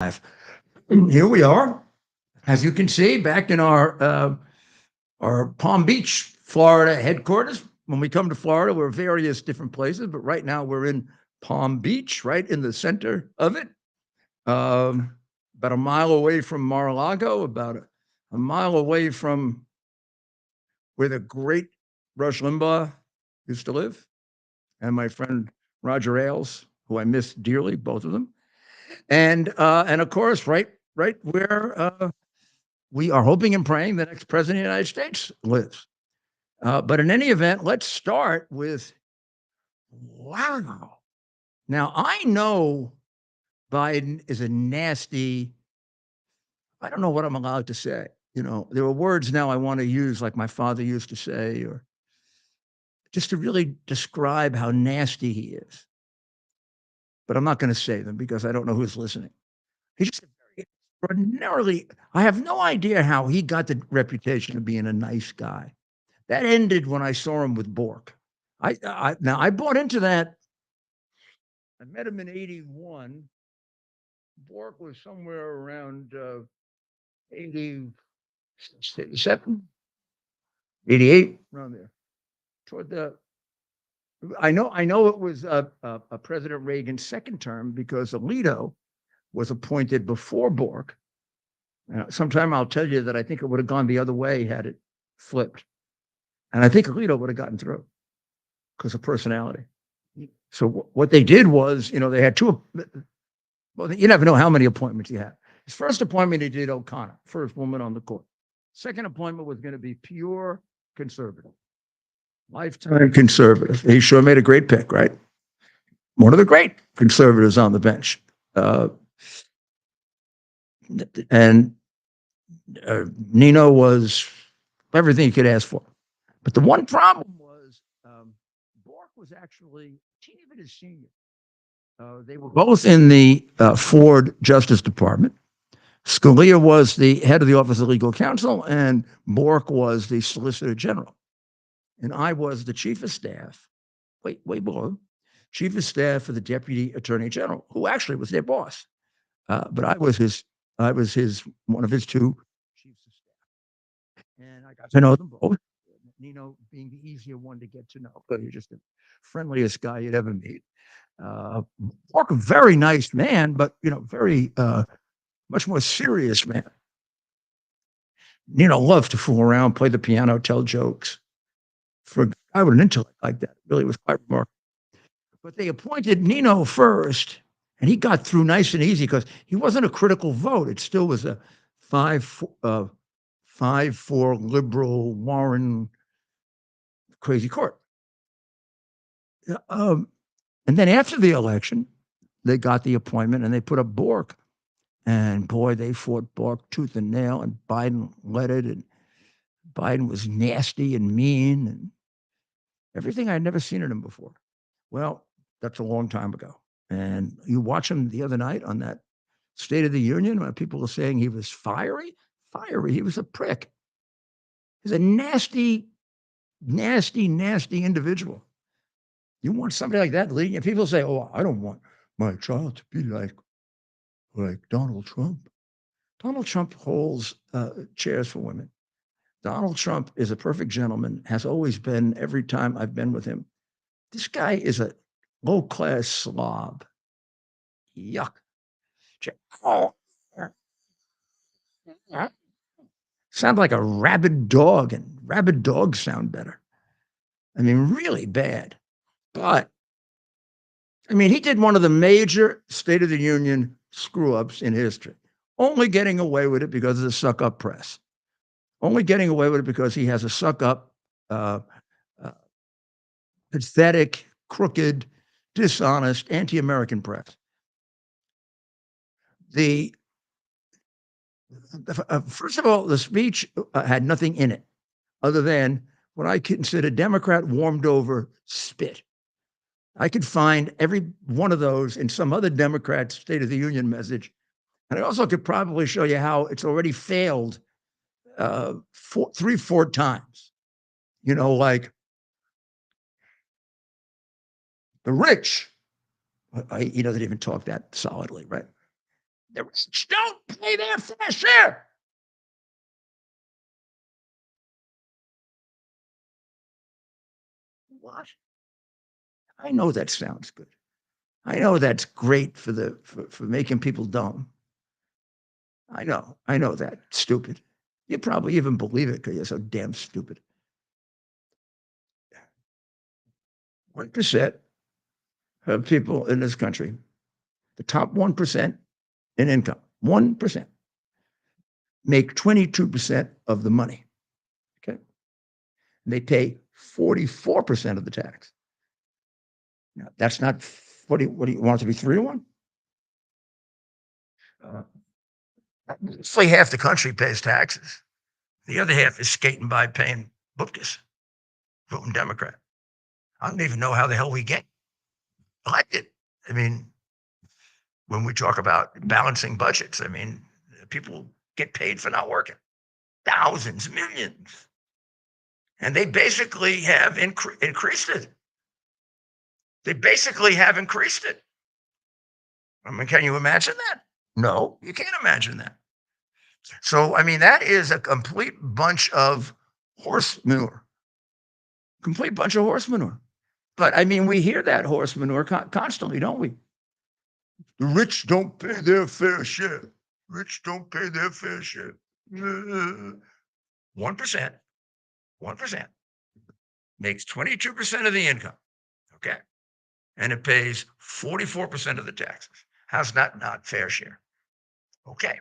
Live. Here we are, as you can see, back in our Palm Beach, Florida headquarters. When we come to Florida, we're various different places, but right now we're in Palm Beach, right in the center of it, about a mile away from Mar-a-Lago, about a mile away from where the great Rush Limbaugh used to live, and my friend Roger Ailes, who I miss dearly, both of them. And of course, right where we are hoping and praying the next president of the United States lives. But in any event, let's start with wow. Now I know Biden is a nasty. I don't know what I'm allowed to say. You know, there are words now I want to use, like my father used to say, or just to really describe how nasty he is. But I'm not going to say them because I don't know who's listening. He's just very extraordinarily. I have no idea how he got the reputation of being a nice guy. That ended when I saw him with Bork. Now I bought into that. I met him in '81. Bork was somewhere around 87, 88, around there. Toward the, I know it was President Reagan's second term because Alito was appointed before Bork. Sometime I'll tell you that I think it would have gone the other way had it flipped. And I think Alito would have gotten through because of personality. So what they did was, they had two. Well, you never know how many appointments you have. His first appointment, he did O'Connor, first woman on the court. Second appointment was going to be pure conservative, lifetime conservative. He sure made a great pick, right? One of the great conservatives on the bench. And Nino was everything you could ask for. But the one problem was Bork was actually a teeny bit his senior. They were both in the Ford Justice Department. Scalia was the head of the Office of Legal Counsel, and Bork was the Solicitor General. And I was the chief of staff, way below, chief of staff for the Deputy Attorney General, who actually was their boss. But I was one of his two chiefs of staff. And I got to know them both. Nino being the easier one to get to know, but he's just the friendliest guy you'd ever meet. Bork, a very nice man, but very much more serious man. Loved to fool around, play the piano, tell jokes. For a guy with an intellect like that, it really was quite remarkable. But they appointed Nino first, and he got through nice and easy because he wasn't a critical vote. It still was a 5-4 liberal Warren crazy court. And then after the election, they got the appointment and they put up Bork. And boy, they fought Bork tooth and nail, and Biden led it. And Biden was nasty and mean and everything I'd never seen in him before. Well, that's a long time ago. And you watch him the other night on that State of the Union when people were saying he was fiery. He was a prick. He's a nasty, nasty, nasty individual. You want somebody like that leading? People say, "Oh, I don't want my child to be like Donald Trump." Donald Trump holds chairs for women. Donald Trump is a perfect gentleman, has always been every time I've been with him. This guy is a low-class slob. Yuck. Oh. Sound like a rabid dog, and rabid dogs sound better. I mean, really bad. But, he did one of the major State of the Union screw-ups in history, only getting away with it because of the suck-up press. Only getting away with it because he has a suck-up, pathetic, crooked, dishonest, anti-American press. First of all, the speech had nothing in it other than what I consider Democrat warmed over spit. I could find every one of those in some other Democrat State of the Union message. And I also could probably show you how it's already failed 3-4 times. Like the rich, he doesn't even talk that solidly, right? The rich don't pay their fair share. What? I know that sounds good. I know that's great for making people dumb. I know that. Stupid. You probably even believe it because you're so damn stupid. 1% of people in this country, the top 1% in income, 1%, make 22% of the money. Okay. And they pay 44% of the tax. Now, that's not, what do you want it to be 3-1? Roughly half the country pays taxes. The other half is skating by paying bupkis, voting Democrat. I don't even know how the hell we get elected. I mean, when we talk about balancing budgets, I mean, people get paid for not working. Thousands, millions. And they basically have increased it. They basically have increased it. I mean, can you imagine that? No, you can't imagine that. So, I mean, that is a complete bunch of horse manure. Complete bunch of horse manure. But, I mean, we hear that horse manure constantly, don't we? The rich don't pay their fair share. Rich don't pay their fair share. 1%, 1% makes 22% of the income, okay? And it pays 44% of the taxes. How's that not fair share? Okay.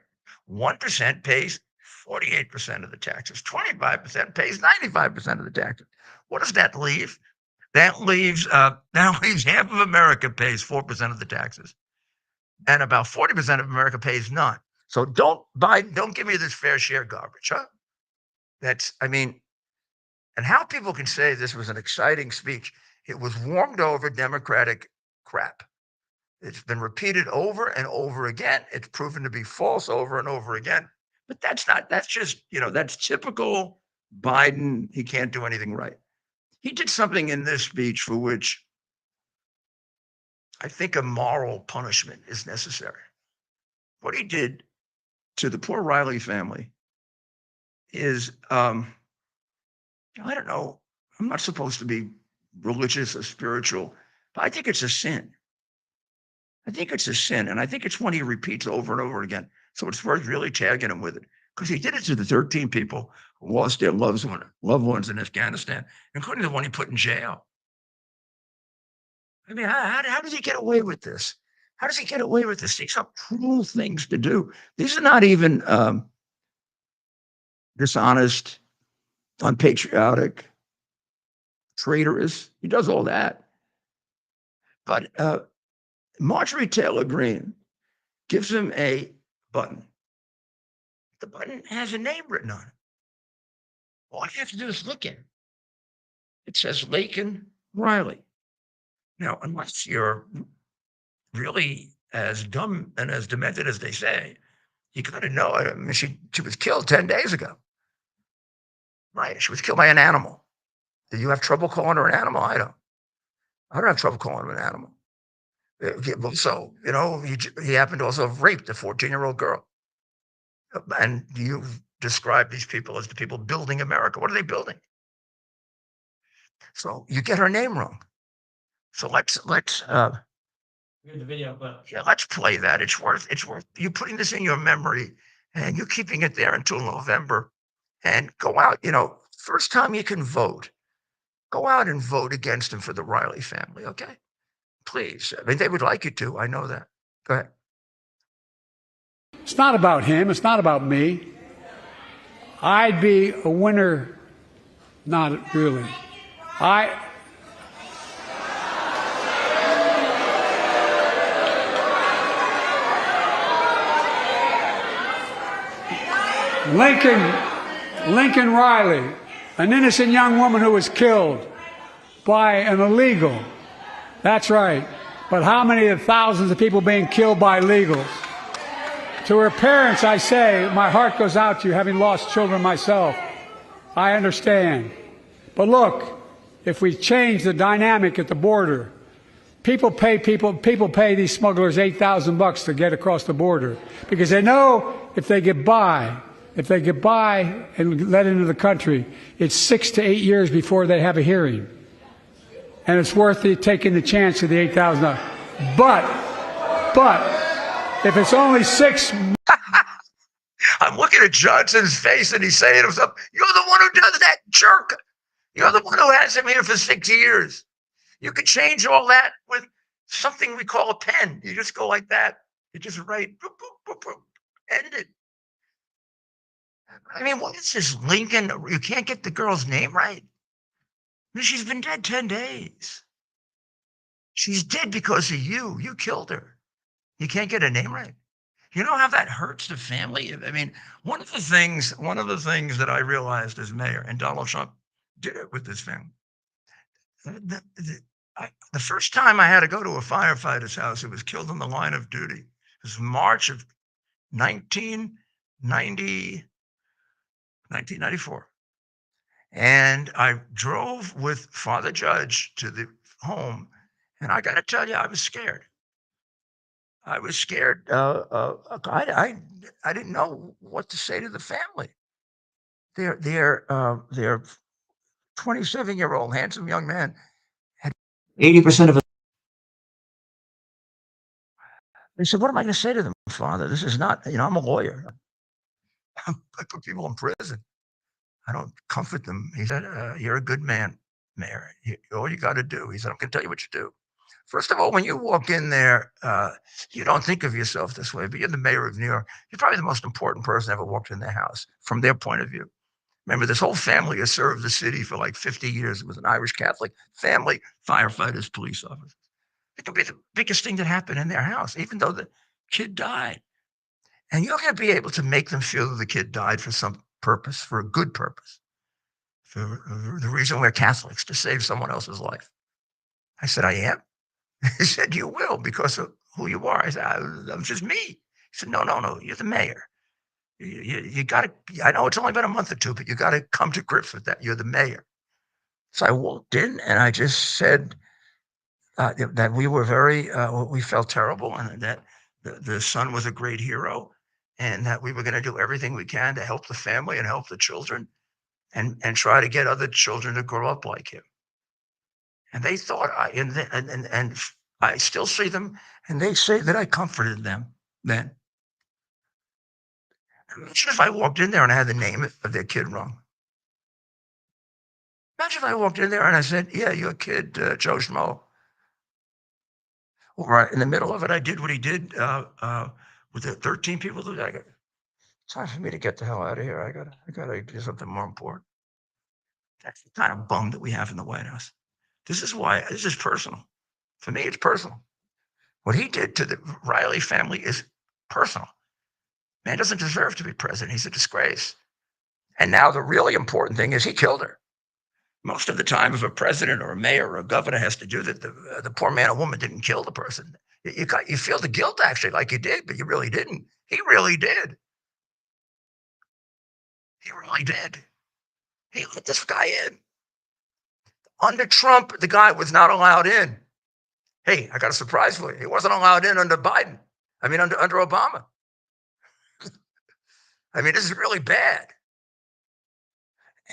1% pays 48% of the taxes. 25% pays 95% of the taxes. What does that leave? That leaves half of America pays 4% of the taxes. And about 40% of America pays none. So don't give me this fair share garbage, huh? I mean, and how people can say this was an exciting speech. It was warmed over Democratic crap. It's been repeated over and over again. It's proven to be false over and over again. But that's just, that's typical Biden. He can't do anything right. He did something in this speech for which I think a moral punishment is necessary. What he did to the poor Riley family is, I don't know, I'm not supposed to be religious or spiritual, but I think it's a sin. I think it's a sin, and I think it's one he repeats over and over again. So it's worth really tagging him with it, because he did it to the 13 people who lost their loved ones in Afghanistan, including the one he put in jail. I mean, how does he get away with this? How does he get away with this? These are cruel things to do. These are not even dishonest, unpatriotic, traitorous. He does all that. But Marjorie Taylor Greene gives him a button. The button has a name written on it. All I have to do is look at it. It says Laken Riley. Now, unless you're really as dumb and as demented as they say, you got to know. I mean, she was killed 10 days ago. Right? She was killed by an animal. Do you have trouble calling her an animal? I don't have trouble calling her an animal. So, he happened to also have raped a 14-year-old girl. And you describe these people as the people building America. What are they building? So you get her name wrong. So let's Here's the video clip. Yeah, let's play that. It's worth you putting this in your memory and you keeping it there until November, and go out. First time you can vote, go out and vote against him for the Riley family. Okay, please. I mean, they would like you to. I know that. Go ahead. It's not about him. It's not about me. I'd be a winner. Not really. Lincoln Riley, an innocent young woman who was killed by an illegal. That's right. But how many of thousands of people being killed by illegals? To her parents, I say, my heart goes out to you, having lost children myself. I understand. But look, if we change the dynamic at the border, People pay these smugglers $8,000 to get across the border because they know if they get by and let into the country, it's 6 to 8 years before they have a hearing. And it's worth taking the chance of the $8,000. But if it's only 6 I'm looking at Johnson's face and he's saying to himself, you're the one who does that, jerk. You're the one who has him here for 6 years. You could change all that with something we call a pen. You just go like that. You just write, boop, boop, boop, boop, end it. I mean, what is this, Lincoln? You can't get the girl's name right? I mean, she's been dead 10 days. She's dead because of you. You killed her. You can't get her name right. You know how that hurts the family? I mean, one of the things that I realized as mayor, and Donald Trump did it with his family. The first time I had to go to a firefighter's house who was killed in the line of duty, it was March of 1994. And I drove with Father Judge to the home, and I got to tell you, I was scared. I was scared. I didn't know what to say to the family. Their 27-year-old handsome young man had 80% of it. They said, what am I going to say to them, Father? This is not, I'm a lawyer. I put people in prison. I don't comfort them. He said, you're a good man, Mayor. All you got to do. He said, I'm going to tell you what you do. First of all, when you walk in there, you don't think of yourself this way, but you're the mayor of New York. You're probably the most important person ever walked in their house from their point of view. Remember, this whole family has served the city for like 50 years. It was an Irish Catholic family, firefighters, police officers. It could be the biggest thing that happened in their house, even though the kid died. And you're going to be able to make them feel that the kid died for some purpose, for a good purpose, for the reason we're Catholics, to save someone else's life. I said, I am? He said, you will, because of who you are. I said, I'm just me. He said, no, you're the mayor. You got to, I know it's only been a month or two, but you got to come to grips with that. You're the mayor. So I walked in and I just said that we were we felt terrible, and that the son was a great hero, and that we were going to do everything we can to help the family and help the children and try to get other children to grow up like him. And they thought, and I still see them, and they say that I comforted them then. Imagine if I walked in there and I had the name of their kid wrong. Imagine if I walked in there and I said, yeah, your kid, Joe Schmo. Or in the middle of it, I did what he did with the 13 people. It's time for me to get the hell out of here. I gotta do something more important. That's the kind of bum that we have in the White House. This is personal. For me, it's personal. What he did to the Riley family is personal. Man doesn't deserve to be president. He's a disgrace. And now the really important thing is he killed her. Most of the time, if a president or a mayor or a governor has to do that, the poor man or woman didn't kill the person. You feel the guilt, actually, like you did, but you really didn't. He really did. He really did. He let this guy in. Under Trump, the guy was not allowed in. Hey, I got a surprise for you. He wasn't allowed in under Biden. I mean, under Obama. I mean, this is really bad.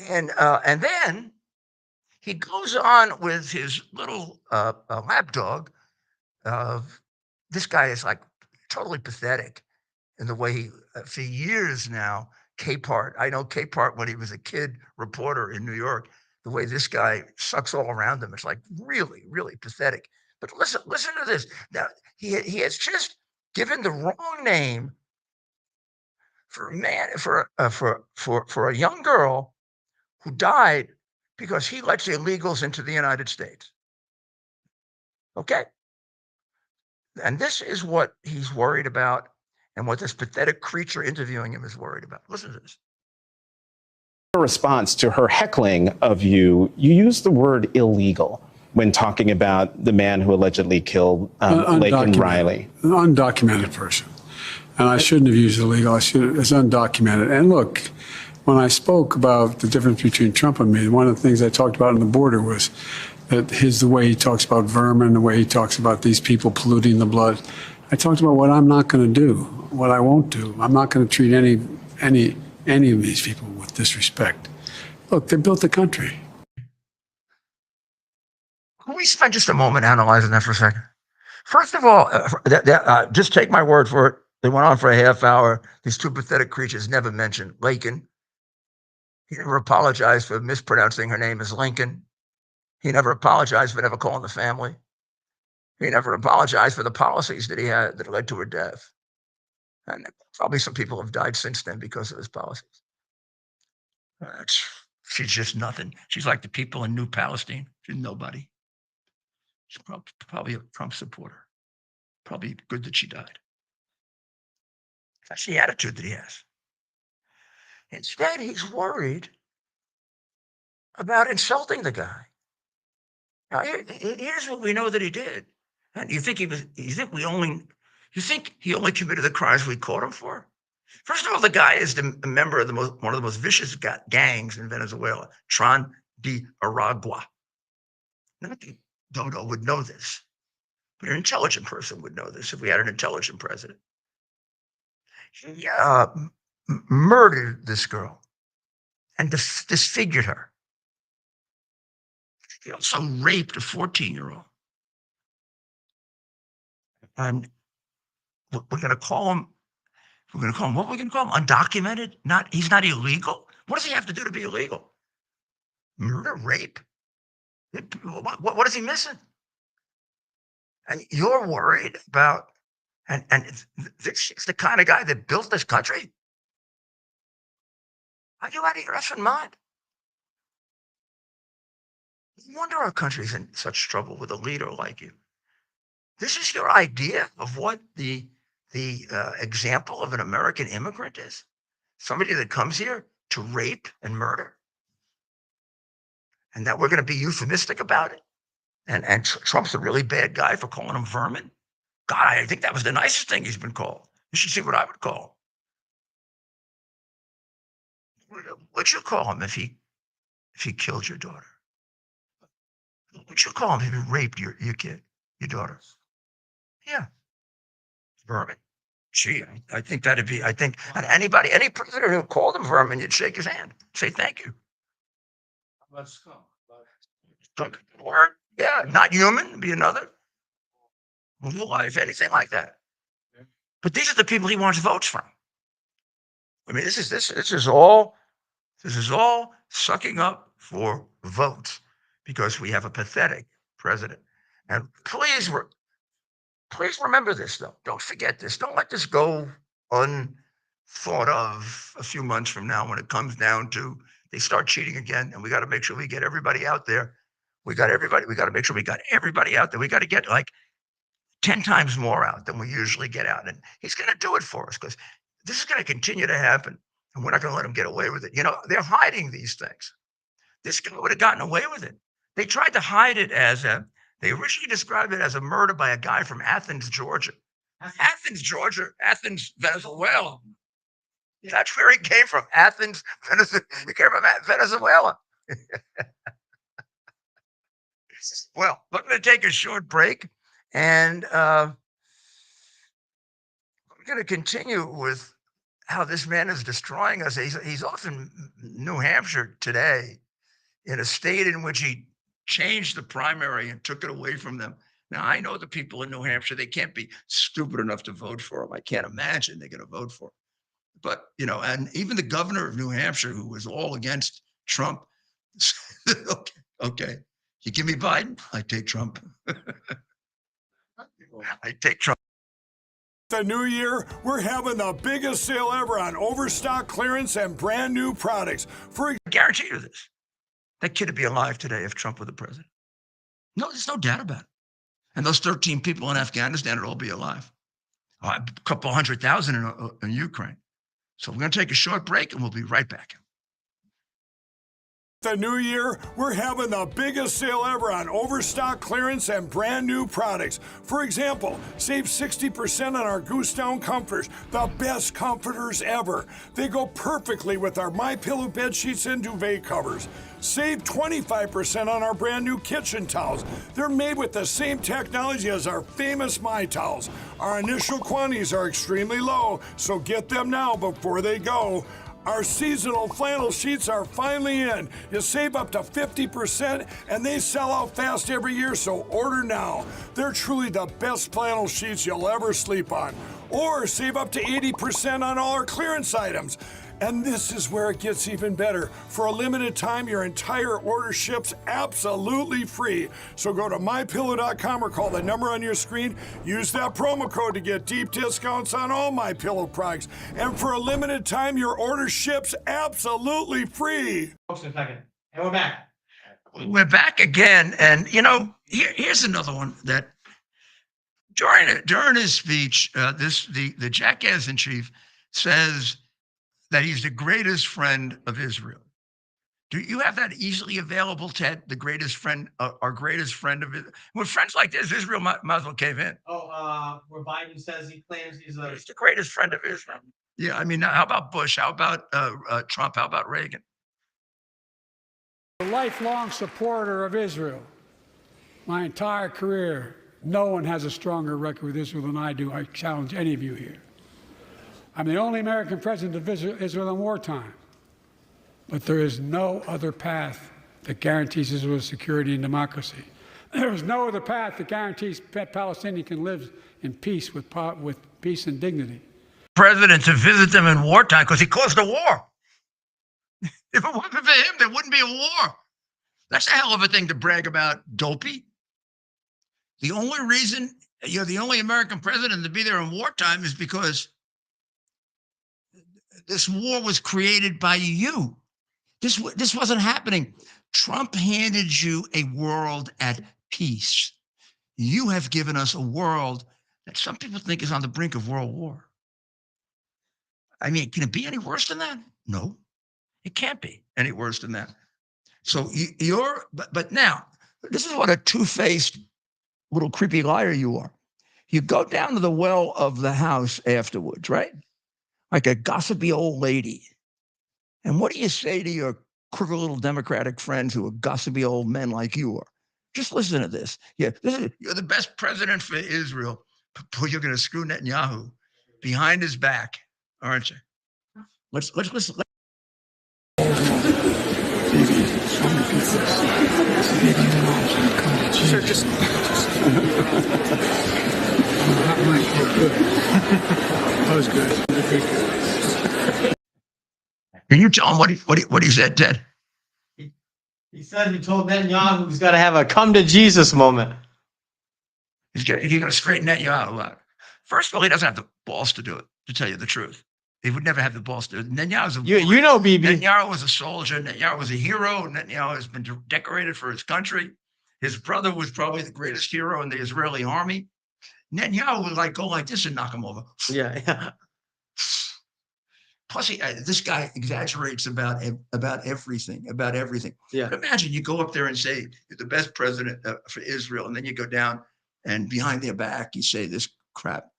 And then he goes on with his little lapdog. This guy is like totally pathetic in the way he, for years now, Capehart. I know Capehart when he was a kid reporter in New York. The way this guy sucks all around him, it's like really, really pathetic. But listen to this. Now he has just given the wrong name for a man for a young girl who died because he lets illegals into the United States. Okay. And this is what he's worried about, and what this pathetic creature interviewing him is worried about. Listen to this. In response to her heckling of you, you used the word illegal when talking about the man who allegedly killed Laken Riley. An undocumented person. And I shouldn't have used illegal. It's undocumented. And look, when I spoke about the difference between Trump and me, one of the things I talked about on the border was the way he talks about vermin, the way he talks about these people polluting the blood. I talked about what I'm not going to do, what I won't do. I'm not going to treat any of these people with disrespect. Look, they built the country. Can we spend just a moment analyzing that for a second? First of all, just take my word for it. They went on for a half hour. These two pathetic creatures never mentioned Lincoln. He never apologized for mispronouncing her name as Lincoln. He never apologized for never calling the family. He never apologized for the policies that he had that led to her death. And probably some people have died since then because of his policies. She's just nothing. She's like the people in New Palestine. She's nobody. She's probably a Trump supporter. Probably good that she died. That's the attitude that he has. Instead, he's worried about insulting the guy. Now, here's what we know that he did. And you think he only committed the crimes we caught him for? First of all, the guy is a member of one of the most vicious gangs in Venezuela, Tran de Aragua. Not the Dodo would know this, but an intelligent person would know this if we had an intelligent president. He murdered this girl and disfigured her. He also raped a 14-year-old. And we're going to call him, what are we going to call him? Undocumented? He's not illegal? What does he have to do to be illegal? Murder, rape? What is he missing? And you're worried about, and this is the kind of guy that built this country? Are you out of your effing mind? No wonder our country's in such trouble with a leader like you. This is your idea of what the example of an American immigrant is? Somebody that comes here to rape and murder? And that we're going to be euphemistic about it? And Trump's a really bad guy for calling him vermin? God, I think that was the nicest thing he's been called. You should see what I would call him. What'd you call him if he killed your daughter? What'd you call him if he raped your kid, your daughter? Yeah. Vermin. Gee, I think any president who called him vermin, you'd shake his hand, say thank you. Let's go. Word? Yeah, not human, be another. Real life, anything like that. But these are the people he wants votes from. I mean, this is all sucking up for votes because we have a pathetic president. And please remember this, though. Don't forget this. Don't let this go unthought of a few months from now when it comes down to they start cheating again, and we got to make sure we get everybody out there. We got to make sure we got everybody out there. We got to get like 10 times more out than we usually get out. And he's going to do it for us because this is going to continue to happen. And we're not going to let him get away with it. You know, they're hiding these things. This guy would have gotten away with it. They tried to hide it they originally described it as a murder by a guy from Athens, Georgia. Athens, Venezuela. That's where he came from. Athens, Venezuela. He came from Venezuela. Well, we're going to take a short break, and we're going to continue with how this man is destroying us. He's off in New Hampshire today, in a state in which he changed the primary and took it away from them. Now, I know the people in New Hampshire, they can't be stupid enough to vote for him. I can't imagine they're going to vote for him. But, you know, and even the governor of New Hampshire, who was all against Trump, okay, you give me Biden, I take Trump. I take Trump. The new year, we're having the biggest sale ever on overstock clearance and brand new products. I guarantee you this. That kid would be alive today if Trump were the president. No, there's no doubt about it. And those 13 people in Afghanistan would all be alive. A couple 100,000 in Ukraine. So we're going to take a short break and we'll be right back. The new year, we're having the biggest sale ever on overstock clearance and brand new products. For example, save 60% on our Goose Down comforters, the best comforters ever. They go perfectly with our MyPillow bed sheets and duvet covers. Save 25% on our brand new kitchen towels. They're made with the same technology as our famous My Towels. Our initial quantities are extremely low, so get them now before they go. Our seasonal flannel sheets are finally in. You save up to 50% and they sell out fast every year, so order now. They're truly the best flannel sheets you'll ever sleep on. Or save up to 80% on all our clearance items. And this is where it gets even better. For a limited time, your entire order ships absolutely free. So go to mypillow.com or call the number on your screen. Use that promo code to get deep discounts on all MyPillow products. And for a limited time, your order ships absolutely free. Folks, in a second. And we're back. We're back again. And, you know, here's another one that during his speech, the jackass in chief says that he's the greatest friend of Israel. Do you have that easily available, Ted? The greatest friend, our greatest friend of it. With friends like this, Israel might as well cave in. Oh, where Biden says he claims he's He's the greatest friend of Israel. Yeah, I mean, how about Bush? How about Trump? How about Reagan? A lifelong supporter of Israel. My entire career, no one has a stronger record with Israel than I do. I challenge any of you here. I'm the only American president of Israel in wartime. But there is no other path that guarantees Israel's security and democracy. There is no other path that guarantees Palestinians can live in peace with peace and dignity. President to visit them in wartime because he caused a war. If it wasn't for him, there wouldn't be a war. That's a hell of a thing to brag about, dopey. The only reason you're the only American president to be there in wartime is because this war was created by you. This wasn't happening. Trump handed you a world at peace. You have given us a world that some people think is on the brink of world war. I mean, can it be any worse than that? No, it can't be any worse than that. So but now, this is what a two-faced little creepy liar you are. You go down to the well of the house afterwards, right? Like a gossipy old lady. And what do you say to your crooked little Democratic friends who are gossipy old men like you are? Just listen to this. Yeah, you're the best president for Israel, but you're going to screw Netanyahu behind his back, aren't you? Let's listen. Sure, just. That was good. Can you tell him what he said, Ted? He said he told Netanyahu he's got to have a come to Jesus moment. He's going to straighten Netanyahu out. First of all, he doesn't have the balls to do it, to tell you the truth. He would never have the balls to do it. Netanyahu's you know, BB. Netanyahu was a soldier. Netanyahu was a hero. Netanyahu has been decorated for his country. His brother was probably the greatest hero in the Israeli army. Netanyahu would go like this and knock him over. Yeah. Plus, this guy exaggerates about everything. Yeah. But imagine you go up there and say you're the best president for Israel, and then you go down and behind their back you say this crap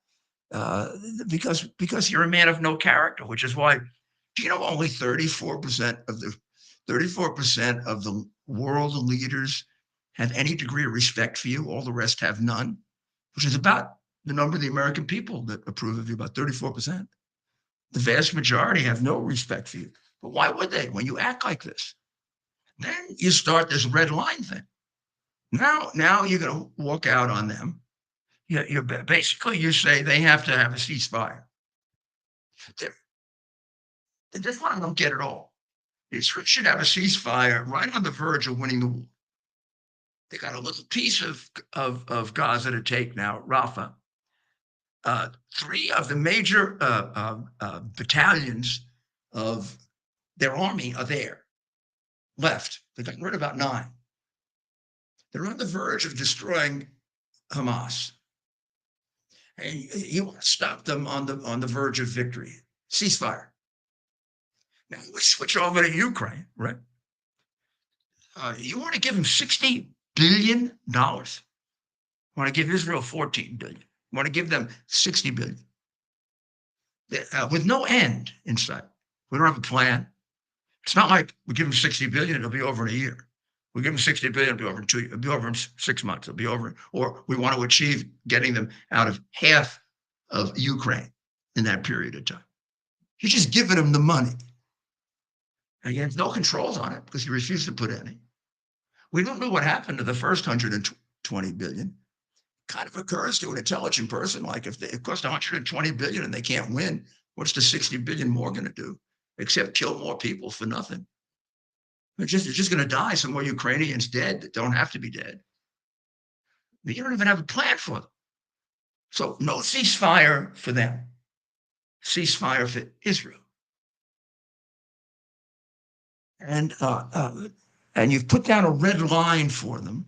because you're a man of no character. Which is why, do you know only 34% of the world leaders have any degree of respect for you? All the rest have none, which is about the number of the American people that approve of you, about 34%. The vast majority have no respect for you. But why would they when you act like this? Then you start this red line thing. Now you're going to walk out on them. You're basically, you say they have to have a ceasefire. That's what I don't get at all. Israel should have a ceasefire right on the verge of winning the war. They got a little piece of Gaza to take now, Rafah. 3 of the major battalions of their army are there, left. They got rid of about 9. They're on the verge of destroying Hamas. And you want to stop them on the verge of victory. Ceasefire. Now we switch over to Ukraine, right? You want to give them $60 billion? You want to give Israel $14 billion. You want to give them $60 billion. With no end in sight. We don't have a plan. It's not like we give them $60 billion, it'll be over in a year. We give them $60 billion, it'll be over in 2 years, it'll be over in 6 months, it'll be over, or we want to achieve getting them out of half of Ukraine in that period of time. You're just giving them the money. And he has no controls on it because he refused to put any. We don't know what happened to the first 120 billion. Kind of occurs to an intelligent person, like if it costs 120 billion and they can't win, what's the 60 billion more going to do? Except kill more people for nothing. They're just going to die. Some more Ukrainians dead that don't have to be dead. You don't even have a plan for them. So no ceasefire for them. Ceasefire for Israel. And you've put down a red line for them.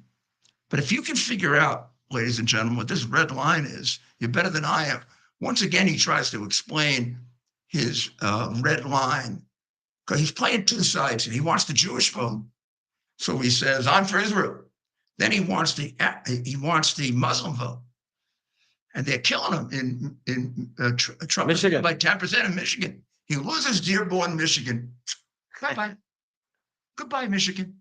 But if you can figure out, ladies and gentlemen, what this red line is, you're better than I am. Once again, he tries to explain his red line because he's playing two sides and he wants the Jewish vote. So he says, I'm for Israel. Then he wants the Muslim vote. And they're killing him in Trump Michigan. By 10% in Michigan. He loses Dearborn, Michigan. Bye-bye. Goodbye, Michigan.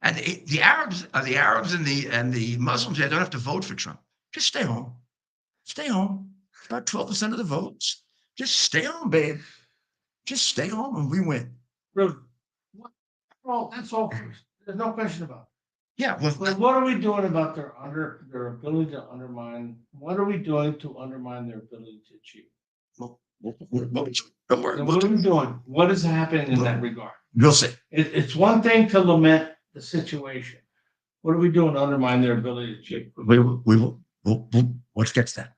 And the Arabs and the Muslims, they don't have to vote for Trump. Just stay home. Stay home. About 12% of the votes. Just stay home, babe. Just stay home and we win. Really? Well, that's all. There's no question about it. Yeah. Well, But what are we doing about their ability to undermine? What are we doing to undermine their ability to achieve? don't worry. And what are we doing? What is happening in that regard? We'll see. It's one thing to lament the situation. What are we doing to undermine their ability to achieve? Let's get to that.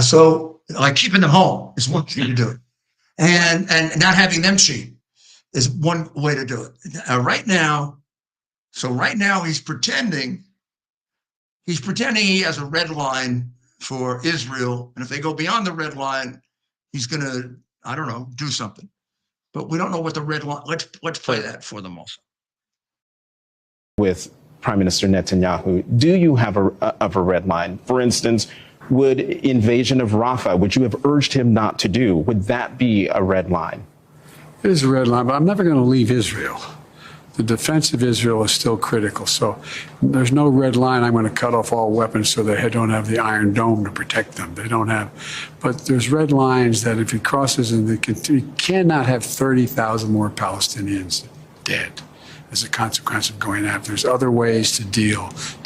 So, like keeping them home is one thing to do it, and not having them cheat is one way to do it. Right now he's pretending he has a red line for Israel, and if they go beyond the red line, he's going to, I don't know, do something. But we don't know what the red line. Let's play that for them also. With Prime Minister Netanyahu, do you have a red line? For instance, would invasion of Rafah, which you have urged him not to do, would that be a red line? It is a red line, but I'm never going to leave Israel. The defense of Israel is still critical. So there's no red line. I'm going to cut off all weapons so they don't have the Iron Dome to protect them. They don't have. But there's red lines that if he crosses, and he cannot have 30,000 more Palestinians dead as a consequence of going after. There's other ways to deal with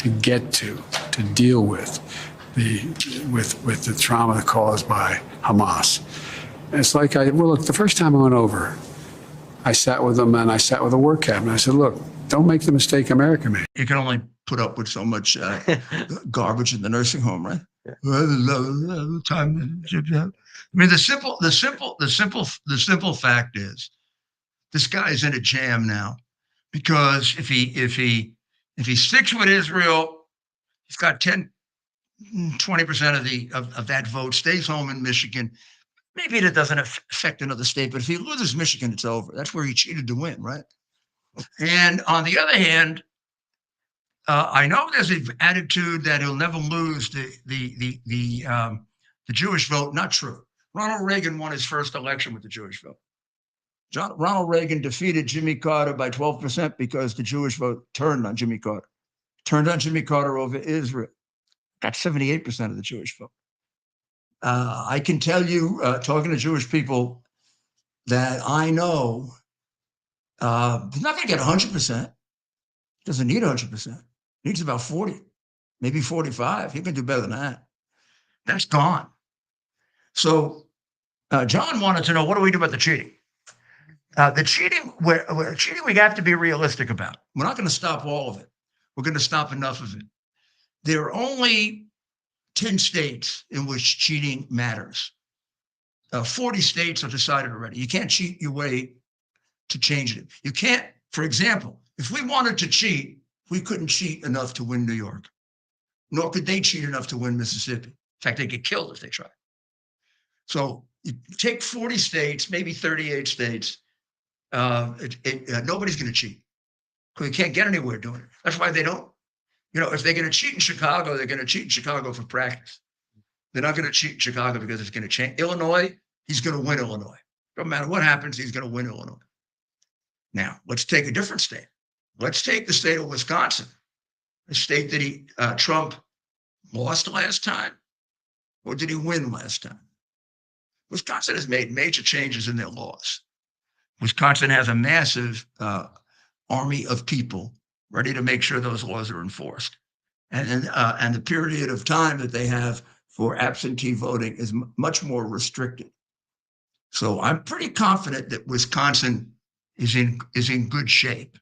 the trauma caused by Hamas. And it's like look, the first time I went over, I sat with them and I sat with the work cabinet. I said, look, don't make the mistake America made. You can only put up with so much garbage in the nursing home, right? Yeah. I mean, the simple fact is, this guy's in a jam now, because if he sticks with Israel, he's got 20% of that vote, stays home in Michigan. Maybe it doesn't affect another state, but if he loses Michigan, it's over. That's where he cheated to win, right? And on the other hand, I know there's an attitude that he'll never lose the Jewish vote. Not true. Ronald Reagan won his first election with the Jewish vote. Ronald Reagan defeated Jimmy Carter by 12% because the Jewish vote turned on Jimmy Carter. Turned on Jimmy Carter over Israel. Got 78% of the Jewish vote. I can tell you, talking to Jewish people, that I know he's not going to get 100%. Doesn't need 100%. Needs about 40, maybe 45. He can do better than that. That's gone. So John wanted to know, what do we do about the cheating? The cheating, we have to be realistic about. We're not going to stop all of it. We're going to stop enough of it. There are only 10 states in which cheating matters. 40 states have decided already. You can't cheat your way to change it. You can't, for example, if we wanted to cheat, we couldn't cheat enough to win New York, nor could they cheat enough to win Mississippi. In fact, they get killed if they try. So you take 40 states, maybe 38 states, nobody's going to cheat. because they can't get anywhere doing it. That's why they don't. If they're going to cheat in Chicago, they're going to cheat in Chicago for practice. They're not going to cheat in Chicago because it's going to change. Illinois, he's going to win Illinois. No matter what happens, he's going to win Illinois. Now, let's take a different state. Let's take the state of Wisconsin, the state that Trump lost last time, or did he win last time? Wisconsin has made major changes in their laws. Wisconsin has a massive army of people ready to make sure those laws are enforced. And the period of time that they have for absentee voting is much more restricted. So I'm pretty confident that Wisconsin is in good shape.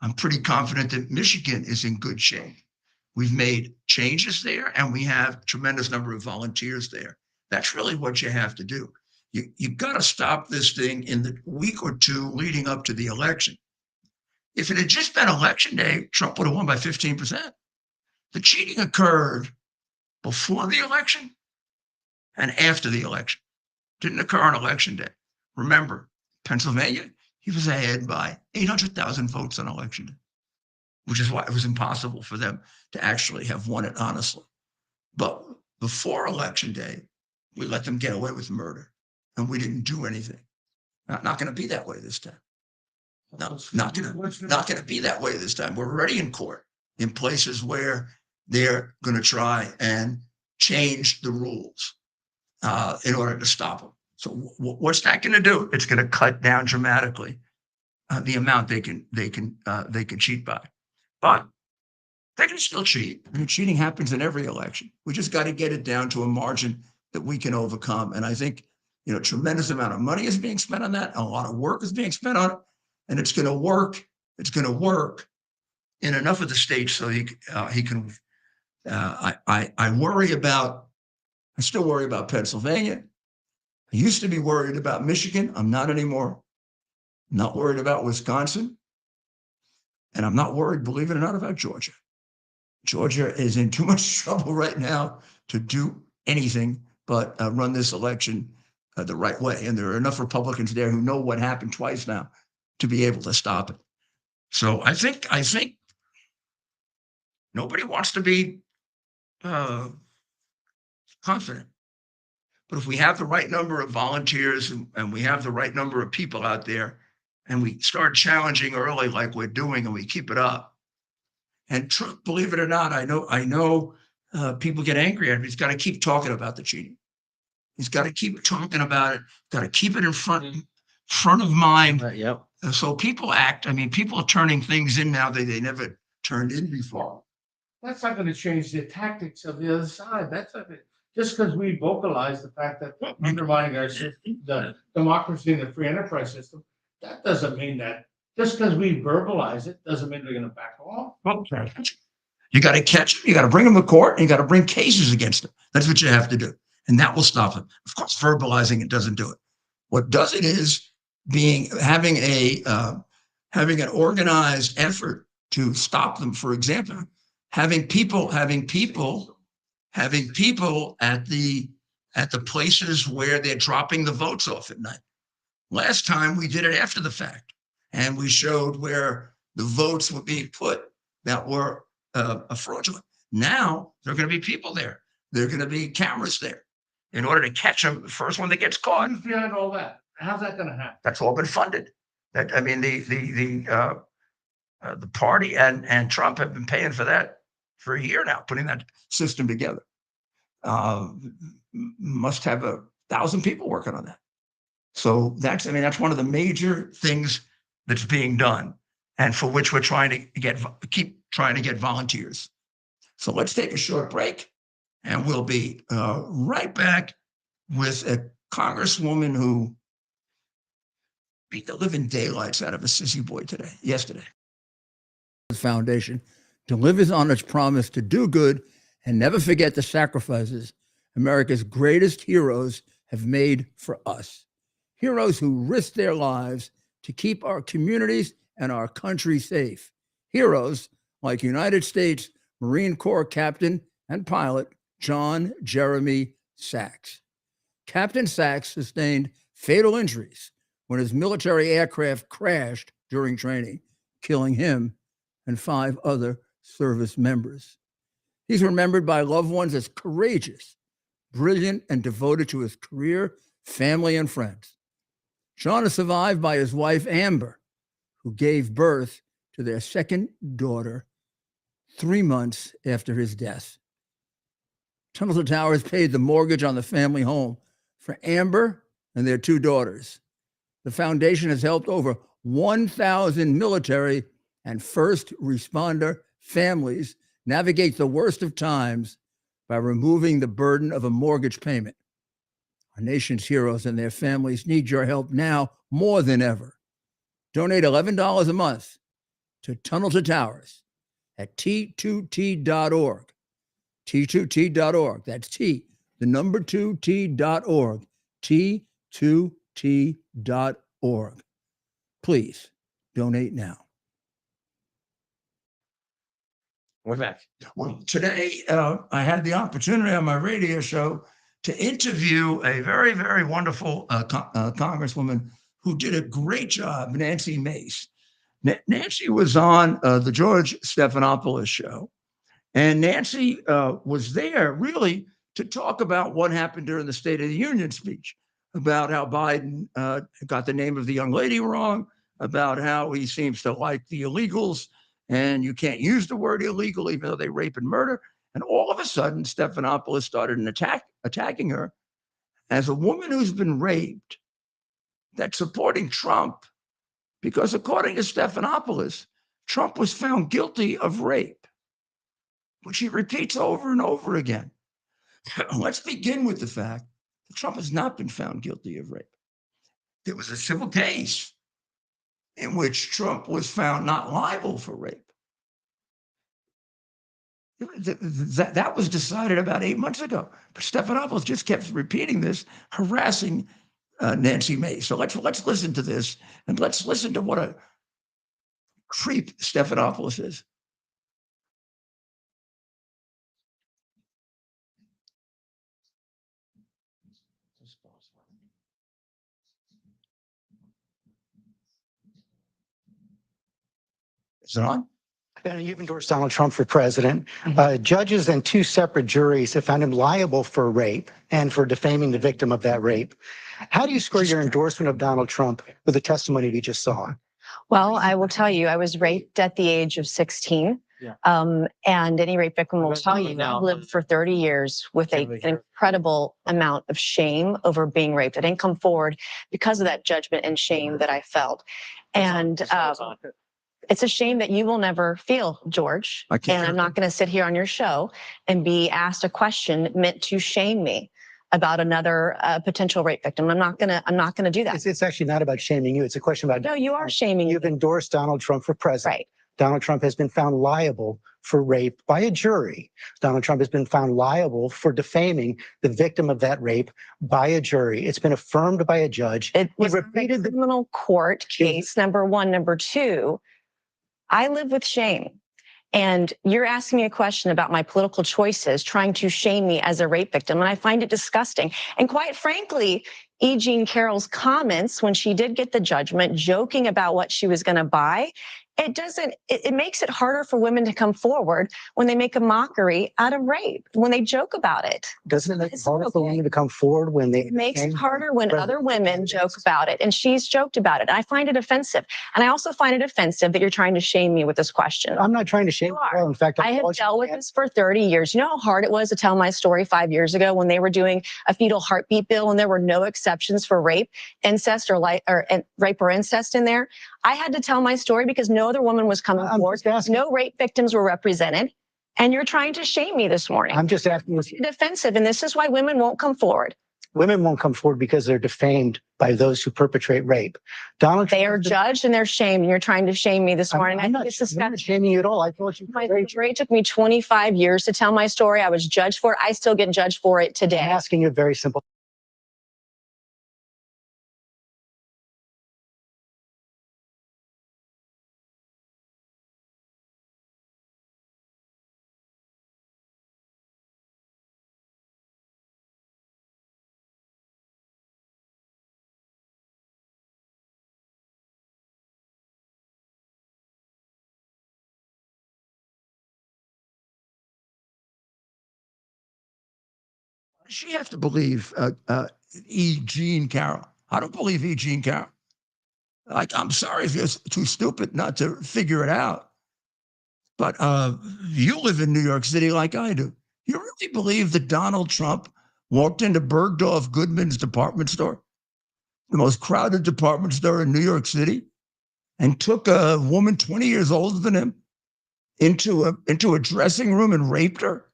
I'm pretty confident that Michigan is in good shape. We've made changes there, and we have a tremendous number of volunteers there. That's really what you have to do. You've got to stop this thing in the week or two leading up to the election. If it had just been election day, Trump would have won by 15%. The cheating occurred before the election and after the election. Didn't occur on election day. Remember, Pennsylvania, he was ahead by 800,000 votes on election day, which is why it was impossible for them to actually have won it honestly. But before election day, we let them get away with murder, and we didn't do anything. Not going to be that way this time. No, not going to be that way this time. We're already in court in places where they're going to try and change the rules in order to stop them. So what's that going to do? It's going to cut down dramatically the amount they can cheat by. But they can still cheat. I mean, cheating happens in every election. We just got to get it down to a margin that we can overcome. And I think, a tremendous amount of money is being spent on that. A lot of work is being spent on it. And it's going to work. It's going to work in enough of the states so he can. I still worry about Pennsylvania. I used to be worried about Michigan. I'm not anymore. I'm not worried about Wisconsin. And I'm not worried, believe it or not, about Georgia. Georgia is in too much trouble right now to do anything but run this election the right way. And there are enough Republicans there who know what happened twice now to be able to stop it. So I think nobody wants to be confident. But if we have the right number of volunteers and we have the right number of people out there, and we start challenging early like we're doing, and we keep it up. And Trump, believe it or not, I know people get angry at him. He's got to keep talking about the cheating. He's got to keep talking about it. Got to keep it in front of mind. Yep. So people act. I mean, people are turning things in now that they never turned in before. That's not going to change the tactics of the other side. That's not it. Just because we vocalize the fact that undermining our system, the democracy and the free enterprise system, that doesn't mean that. Just because we verbalize it doesn't mean they're going to back off. You got to catch them. You got to bring them to court, and you got to bring cases against them. That's what you have to do, and that will stop them. Of course, verbalizing it doesn't do it. What does it is having an organized effort to stop them. For example, having people at the places where they're dropping the votes off at night. Last time we did it after the fact, and we showed where the votes were being put that were fraudulent. Now there are going to be people there. There are going to be cameras there in order to catch them. The first one that gets caught. Who's behind all that? How's that going to happen? That's all been funded. The party and Trump have been paying for that for a year now, putting that system together. Must have 1,000 people working on that. So that's one of the major things that's being done, and for which we're trying to keep trying to get volunteers. So let's take a short break, and we'll be right back with a congresswoman who beat the living daylights out of a sissy boy yesterday. Foundation delivers on its promise to do good and never forget the sacrifices America's greatest heroes have made for us. Heroes who risked their lives to keep our communities and our country safe. Heroes like United States Marine Corps Captain and pilot John Jeremy Sachs. Captain Sachs sustained fatal injuries when his military aircraft crashed during training, killing him and 5 other service members. He's remembered by loved ones as courageous, brilliant, and devoted to his career, family, and friends. Sean is survived by his wife, Amber, who gave birth to their second daughter 3 months after his death. Tunnel to Towers paid the mortgage on the family home for Amber and their 2 daughters. The foundation has helped over 1,000 military and first responder families navigate the worst of times by removing the burden of a mortgage payment. Our nation's heroes and their families need your help now more than ever. Donate $11 a month to Tunnel to Towers at T2T.org. T2T.org. That's T, the number 2T.org. T2T.org. Please donate now. We're back. Well, today I had the opportunity on my radio show to interview a very, very wonderful congresswoman who did a great job, Nancy Mace. Nancy was on the George Stephanopoulos show, and Nancy was there really to talk about what happened during the State of the Union speech, about how Biden got the name of the young lady wrong, about how he seems to like the illegals, and you can't use the word illegal even though they rape and murder. And all of a sudden, Stephanopoulos started attacking her as a woman who's been raped that's supporting Trump, because according to Stephanopoulos, Trump was found guilty of rape, which he repeats over and over again. Let's begin with the fact that Trump has not been found guilty of rape. There was a civil case in which Trump was found not liable for rape. That was decided about 8 months ago. But Stephanopoulos just kept repeating this, harassing Nancy Mace. So let's listen to this, and let's listen to what a creep Stephanopoulos is. Is it on? You've endorsed Donald Trump for president. Judges and 2 separate juries have found him liable for rape and for defaming the victim of that rape. How do you square your endorsement of Donald Trump with the testimony we just saw? Well, I will tell you, I was raped at the age of 16. Yeah. And any rape victim will tell you, I've lived for 30 years with an incredible amount of shame over being raped. I didn't come forward because of that judgment and shame that I felt. And it's a shame that you will never feel, George. And I'm not going to sit here on your show and be asked a question meant to shame me about another potential rape victim. I'm not going to do that. It's actually not about shaming you. It's a question about. No, you are shaming me. You've endorsed Donald Trump for president. Right. Donald Trump has been found liable for rape by a jury. Donald Trump has been found liable for defaming the victim of that rape by a jury. It's been affirmed by a judge. It was a criminal court case, number one. Number two, I live with shame. And you're asking me a question about my political choices, trying to shame me as a rape victim. And I find it disgusting. And quite frankly, E. Jean Carroll's comments when she did get the judgment, joking about what she was going to buy, it makes it harder for women to come forward when they make a mockery out of rape, when they joke about it. Doesn't it make it harder for women to come forward when they... It makes it harder when other women joke about it, and she's joked about it. I find it offensive. And I also find it offensive that you're trying to shame me with this question. I'm not trying to shame you. In fact, I have dealt with this for 30 years. You know how hard it was to tell my story 5 years ago when they were doing a fetal heartbeat bill and there were no exceptions for rape, incest, or rape or incest in there? I had to tell my story because no other woman was coming forward. No rape victims were represented. And you're trying to shame me this morning. I'm just asking you. It's offensive, and this is why women won't come forward. Women won't come forward because they're defamed by those who perpetrate rape. Donald Trump, they are judged and they're shamed, and you're trying to shame me this morning. I'm not shaming you at all. I thought you. My story took me 25 years to tell my story. I was judged for it. I still get judged for it today. I'm asking you a very simple she has to believe E. Jean Carroll. I don't believe E. Jean Carroll. Like, I'm sorry if you're too stupid not to figure it out. But you live in New York City like I do. You really believe that Donald Trump walked into Bergdorf Goodman's department store, the most crowded department store in New York City, and took a woman 20 years older than him into a dressing room and raped her?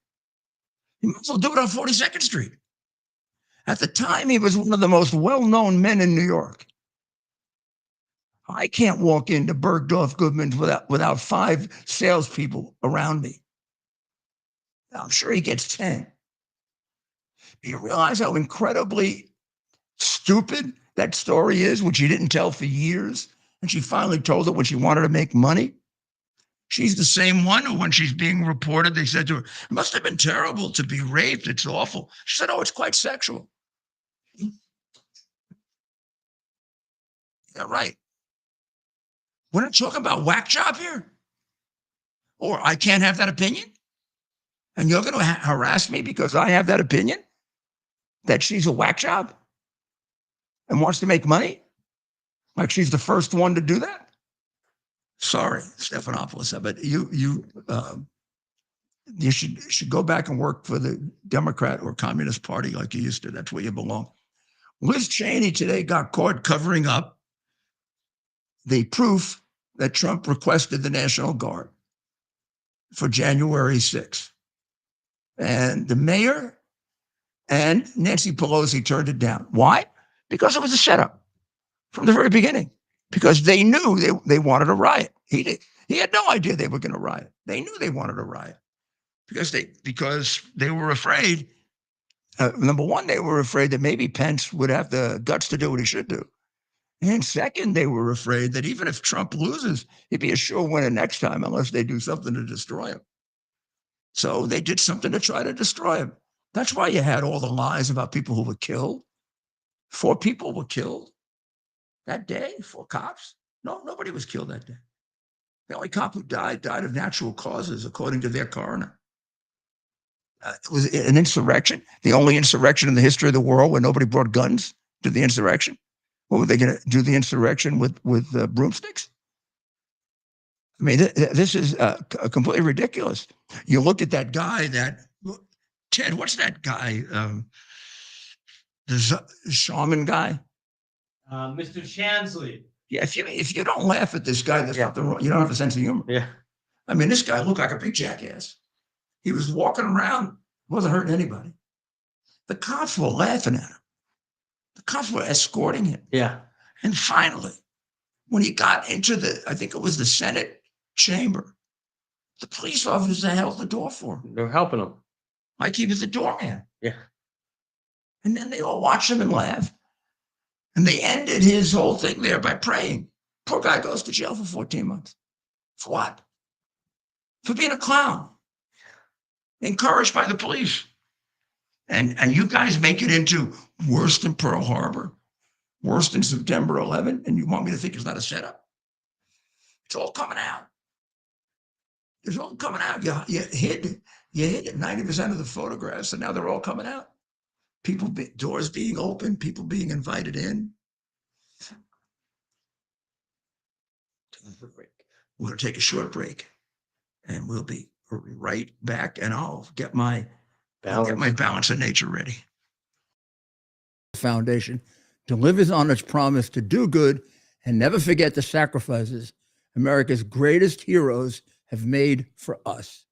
He might as well do it on 42nd Street. At the time, he was one of the most well-known men in New York. I can't walk into Bergdorf Goodman's without 5 salespeople around me. I'm sure he gets 10. Do you realize how incredibly stupid that story is, which she didn't tell for years? And she finally told it when she wanted to make money. She's the same one who, when she's being reported, they said to her, it must have been terrible to be raped. It's awful. She said, oh, it's quite sexual. Yeah, right. We're not talking about whack job here. Or I can't have that opinion. And you're going to harass me because I have that opinion that she's a whack job and wants to make money? Like she's the first one to do that? Sorry, Stephanopoulos, but you should go back and work for the Democrat or Communist Party like you used to. That's where you belong. Liz Cheney today got caught covering up the proof that Trump requested the National Guard for January 6th. And the mayor and Nancy Pelosi turned it down. Why? Because it was a setup from the very beginning. Because they knew they wanted a riot. He had no idea they were going to riot. They knew they wanted a riot because they were afraid. Number one, they were afraid that maybe Pence would have the guts to do what he should do. And second, they were afraid that even if Trump loses, he'd be a sure winner next time unless they do something to destroy him. So they did something to try to destroy him. That's why you had all the lies about people who were killed. 4 people were killed that day, 4 cops. No, nobody was killed that day. The only cop who died of natural causes, according to their coroner. It was an insurrection, the only insurrection in the history of the world where nobody brought guns to the insurrection. What were they going to do the insurrection with broomsticks? I mean, this is completely ridiculous. You look at that guy, Ted, what's that guy? The shaman guy? Mr. Chansley. Yeah, if you don't laugh at this guy, there's something wrong. You don't have a sense of humor. Yeah. I mean, this guy looked like a big jackass. He was walking around, wasn't hurting anybody. The cops were laughing at him. The cops were escorting him. Yeah. And finally, when he got into I think it was the Senate chamber, the police officer held the door for him. They're helping him. Like he was the doorman. Yeah. And then they all watched him and laughed. And they ended his whole thing there by praying. Poor guy goes to jail for 14 months. For what? For being a clown. Encouraged by the police. And you guys make it into worse than Pearl Harbor, worse than September 11, and you want me to think it's not a setup? It's all coming out. It's all coming out. You hid 90% of the photographs, and now they're all coming out. Doors being open, people being invited in. We're going to take a short break, and we'll be right back, and I'll get my balance of nature ready. Foundation delivers on its promise to do good and never forget the sacrifices America's greatest heroes have made for us.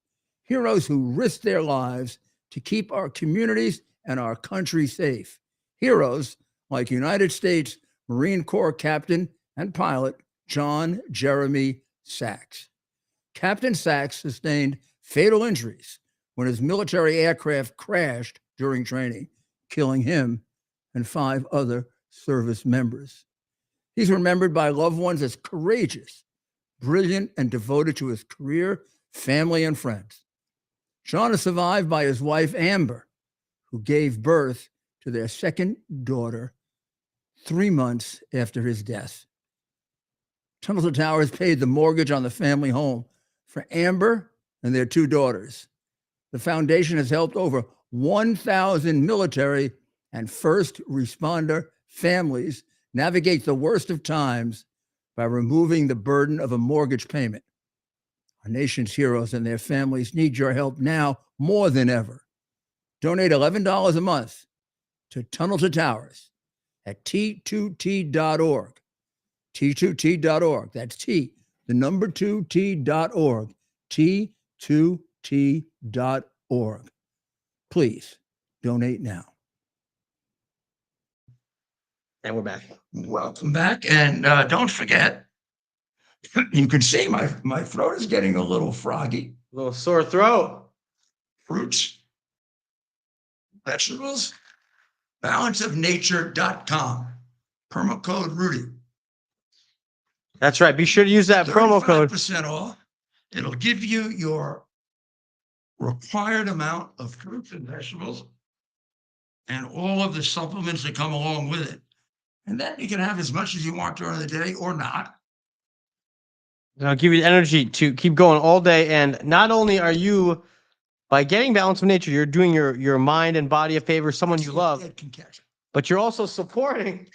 Heroes who risked their lives to keep our communities and our country safe. Heroes like United States Marine Corps Captain and pilot John Jeremy Sachs. Captain Sachs sustained fatal injuries when his military aircraft crashed during training, killing him and 5 other service members. He's remembered by loved ones as courageous, brilliant, and devoted to his career, family, and friends. John is survived by his wife, Amber, who gave birth to their second daughter 3 months after his death. Tunnel to Towers paid the mortgage on the family home for Amber and their 2 daughters. The foundation has helped over 1,000 military and first responder families navigate the worst of times by removing the burden of a mortgage payment. Our nation's heroes and their families need your help now more than ever. Donate $11 a month to Tunnel to Towers at T2T.org. T2T.org. That's T, the number 2T.org. T2T.org. Please donate now. And we're back. Welcome back. And don't forget, you can see my throat is getting a little froggy. A little sore throat. Fruits, vegetables, balanceofnature.com. Promo code Rudy. That's right. Be sure to use that promo code. 35% off. It'll give you your required amount of fruits and vegetables and all of the supplements that come along with it. And then you can have as much as you want during the day or not. It'll give you the energy to keep going all day. And not only are you, by getting Balance of Nature, you're doing your mind and body a favor, someone you love, but you're also supporting.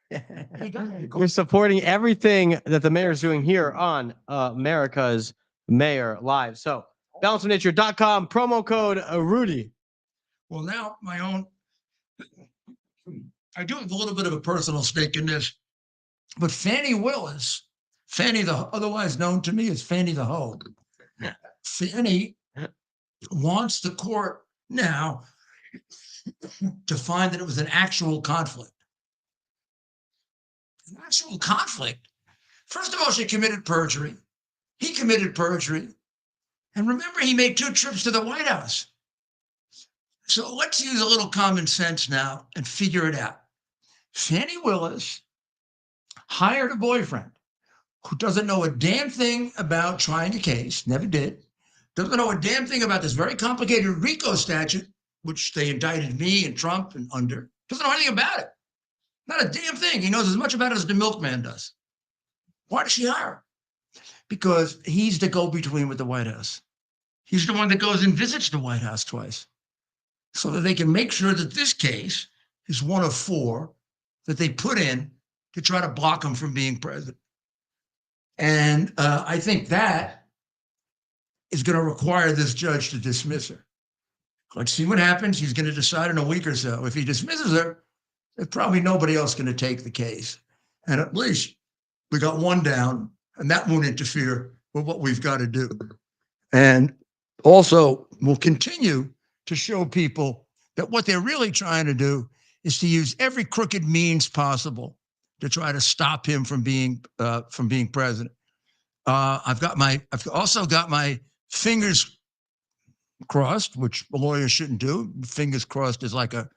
You're supporting everything that the mayor is doing here on America's Mayor Live. So balanceofnature.com, promo code Rudy. Well, now my own, I do have a little bit of a personal stake in this, but Fannie Willis, Fannie the, otherwise known to me as Fannie the Hoe, Fannie wants the court now to find that it was an actual conflict. An actual conflict. First of all, she committed perjury. He committed perjury. And remember, he made 2 trips to the White House. So let's use a little common sense now and figure it out. Fannie Willis hired a boyfriend who doesn't know a damn thing about trying a case, never did, doesn't know a damn thing about this very complicated RICO statute, which they indicted me and Trump and under, doesn't know anything about it. Not a damn thing. He knows as much about it as the milkman does. Why does she hire him? Because he's the go-between with the White House. He's the one that goes and visits the White House twice so that they can make sure that this case is one of 4 that they put in to try to block him from being president. And I think that is going to require this judge to dismiss her. Let's see what happens. He's going to decide in a week or so. If he dismisses her, there's probably nobody else going to take the case. And at least we got one down, and that won't interfere with what we've got to do. And also, we'll continue to show people that what they're really trying to do is to use every crooked means possible to try to stop him from being president. I've also got my fingers crossed, which a lawyer shouldn't do. Fingers crossed is like a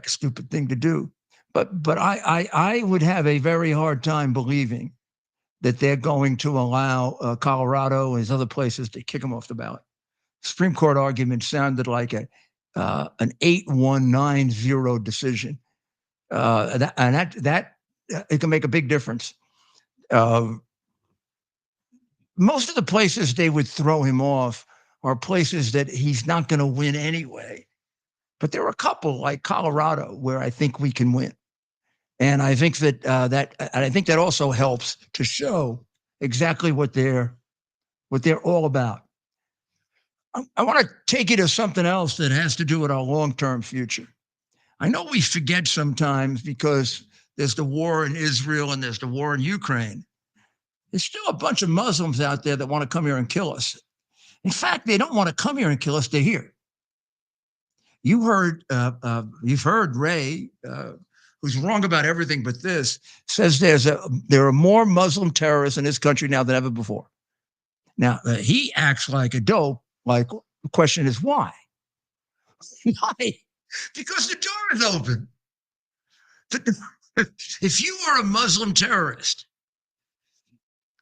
stupid thing to do. But I would have a very hard time believing that they're going to allow Colorado and these other places to kick him off the ballot. Supreme Court argument sounded like an 8-1-9-0 decision. That it can make a big difference. Most of the places they would throw him off are places that he's not going to win anyway. But there are a couple like Colorado where I think we can win. And I think that also helps to show exactly what they're all about. I want to take you to something else that has to do with our long-term future. I know we forget sometimes because there's the war in Israel and there's the war in Ukraine. There's still a bunch of Muslims out there that want to come here and kill us. In fact, they don't want to come here and kill us. They're here. You've heard Ray, who's wrong about everything but this, says there are more Muslim terrorists in this country now than ever before. Now, he acts like a dope. Like, the question is why? Why? Because the door is open. If you were a Muslim terrorist,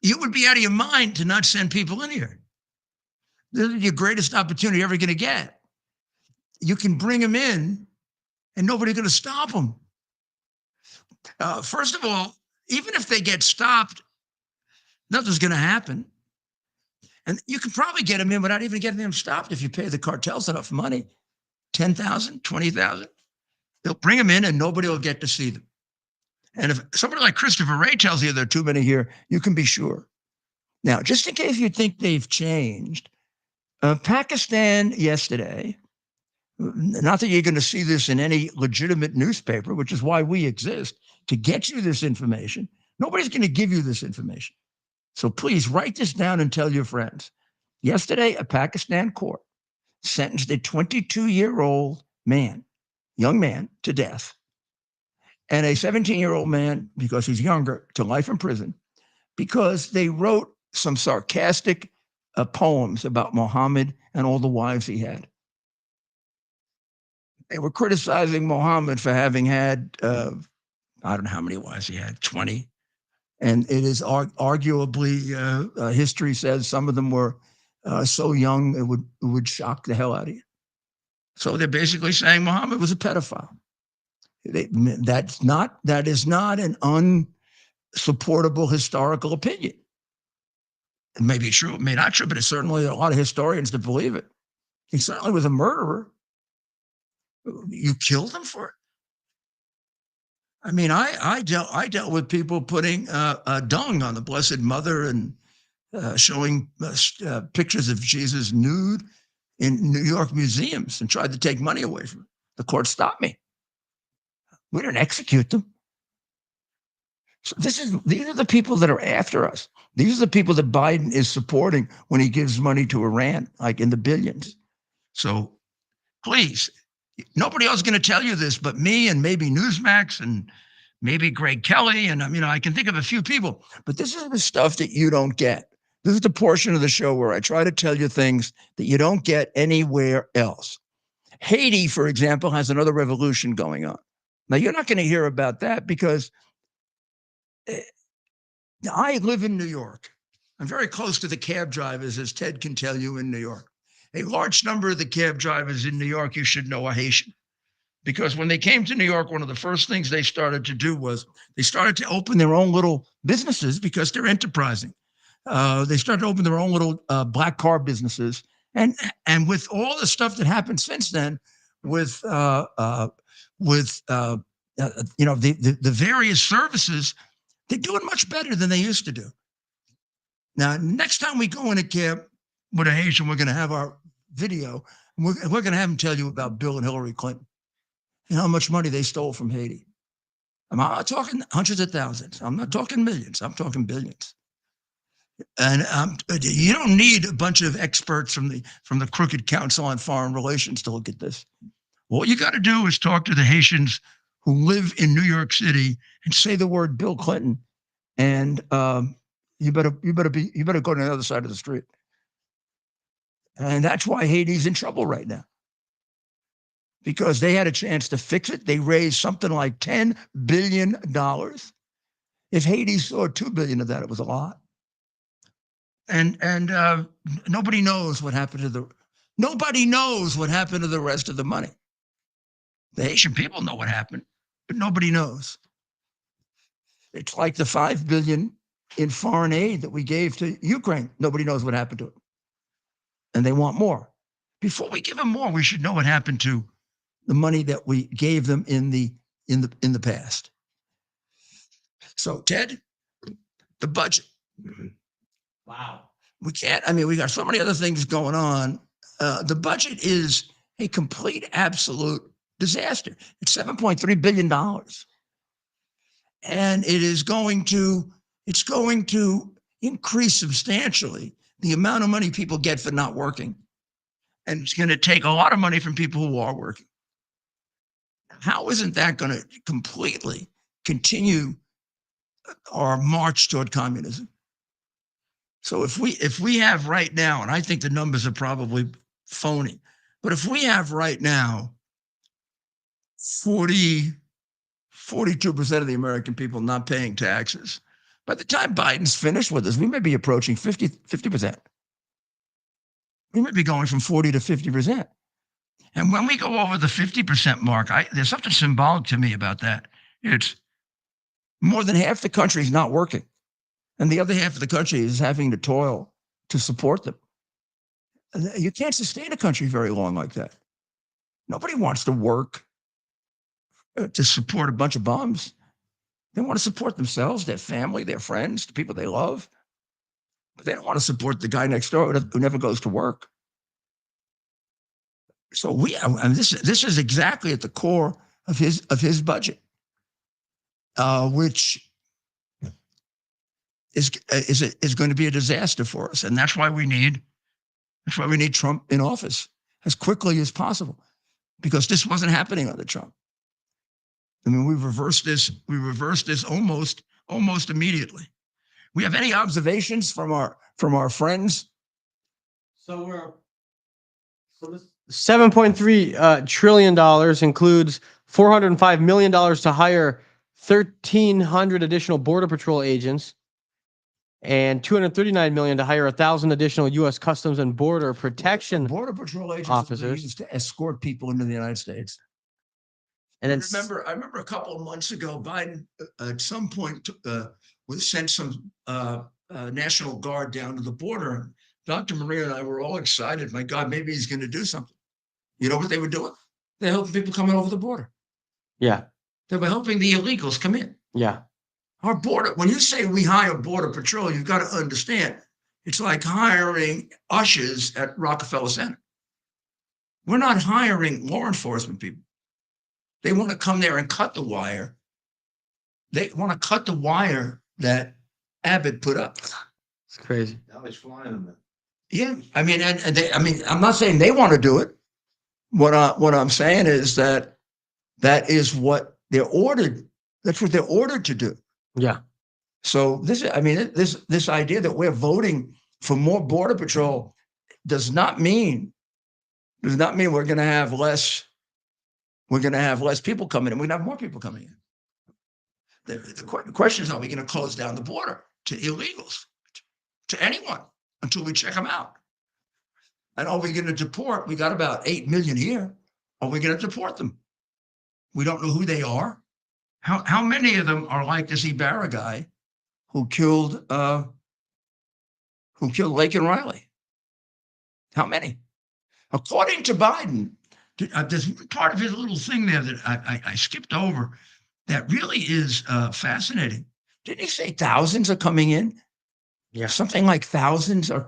you would be out of your mind to not send people in here. This is your greatest opportunity you're ever going to get. You can bring them in and nobody's going to stop them. First of all, even if they get stopped, nothing's going to happen. And you can probably get them in without even getting them stopped if you pay the cartels enough money, 10,000, 20,000. They'll bring them in and nobody will get to see them. And if somebody like Christopher Wray tells you there are too many here, you can be sure. Now, just in case you think they've changed, Pakistan yesterday, not that you're going to see this in any legitimate newspaper, which is why we exist, to get you this information. Nobody's going to give you this information. So please write this down and tell your friends. Yesterday, a Pakistan court sentenced a 22-year-old man, young man, to death, and a 17-year-old man, because he's younger, to life in prison, because they wrote some sarcastic poems about Muhammad and all the wives he had. They were criticizing Muhammad for having had, I don't know how many wives he had, 20. And it is arguably, history says some of them were so young it would shock the hell out of you. So they're basically saying Muhammad was a pedophile. That is not an unsupportable historical opinion. It may be true, it may not true, but it's certainly a lot of historians that believe it. He certainly was a murderer. You killed him for it. I mean, I dealt with people putting dung on the Blessed Mother and showing pictures of Jesus nude in New York museums and tried to take money away from it. The court stopped me. We didn't execute them. So these are the people that are after us. These are the people that Biden is supporting when he gives money to Iran, like in the billions. So please, nobody else is going to tell you this but me and maybe Newsmax and maybe Greg Kelly. And I can think of a few people, but this is the stuff that you don't get. This is the portion of the show where I try to tell you things that you don't get anywhere else. Haiti, for example, has another revolution going on. Now, you're not going to hear about that because I live in New York. I'm very close to the cab drivers, as Ted can tell you, in New York. A large number of the cab drivers in New York, you should know, are Haitian. Because when they came to New York, one of the first things they started to do was they started to open their own little businesses because they're enterprising. They started to open their own little black car businesses. And with all the stuff that happened since then, with the various services, they're doing much better than they used to do. Now, next time we go in a cab with a Haitian, we're going to have our video. And we're going to have them tell you about Bill and Hillary Clinton and how much money they stole from Haiti. I'm not talking hundreds of thousands. I'm not talking millions. I'm talking billions. And you don't need a bunch of experts from the Crooked Council on Foreign Relations to look at this. What you got to do is talk to the Haitians who live in New York City and say the word Bill Clinton, and you better go to the other side of the street. And that's why Haiti's in trouble right now, because they had a chance to fix it. They raised something like $10 billion. If Haiti saw $2 billion of that, it was a lot. And nobody knows what happened to the rest of the money. The Haitian people know what happened, but nobody knows. It's like the $5 billion in foreign aid that we gave to Ukraine. Nobody knows what happened to it. And they want more. Before we give them more, we should know what happened to the money that we gave them in the past. So, Ted, the budget. Wow. We got so many other things going on. The budget is a complete, absolute disaster. It's $7.3 billion. And it's going to increase substantially the amount of money people get for not working. And it's going to take a lot of money from people who are working. How isn't that going to completely continue our march toward communism? So if we have right now, and I think the numbers are probably phony, but if we have right now 42% of the American people not paying taxes, by the time Biden's finished with us, we may be approaching 50%. We might be going from 40 to 50%. And when we go over the 50% mark, there's something symbolic to me about that. It's more than half the country is not working. And the other half of the country is having to toil to support them. You can't sustain a country very long like that. Nobody wants to work to support a bunch of bums. They want to support themselves, their family, their friends, the people they love. But they don't want to support the guy next door who never goes to work. So this is exactly at the core of his budget, which is going to be a disaster for us, and that's why we need Trump in office as quickly as possible, because this wasn't happening under Trump. I mean, we reversed this almost immediately. We have any observations from our friends? So this $7.3 trillion includes $405 million to hire 1,300 additional Border Patrol agents and $239 million to hire 1,000 additional U.S. Customs and Border Protection Border Patrol agents officers used to escort people into the United States. And then I remember a couple of months ago, Biden at some point sent some National Guard down to the border. And Dr. Maria and I were all excited. My God, maybe he's going to do something. You know what they were doing? They're helping people coming over the border. yeah, They were helping the illegals come in. yeah, Our border, when you say we hire Border Patrol, you've got to understand, it's like hiring ushers at Rockefeller Center. We're not hiring law enforcement people. They want to come there and cut the wire. They want to cut the wire that Abbott put up. it's crazy. Now he's flying them. Yeah, I mean, I'm not saying they want to do it. What I'm saying is that is what they're ordered. That's what they're ordered to do. Yeah. So this idea that we're voting for more Border Patrol does not mean we're going to have less. We're going to have less people coming in. We're going to have more people coming in. The question is, are we going to close down the border to illegals, to anyone, until we check them out? And are we going to deport? We got about 8 million here. Are we going to deport them? We don't know who they are. How many of them are like this Ibarra guy who killed Lake and Riley? How many? According to Biden, there's part of his little thing there that I skipped over that really is fascinating. Didn't he say thousands are coming in? Yeah. Something like thousands are.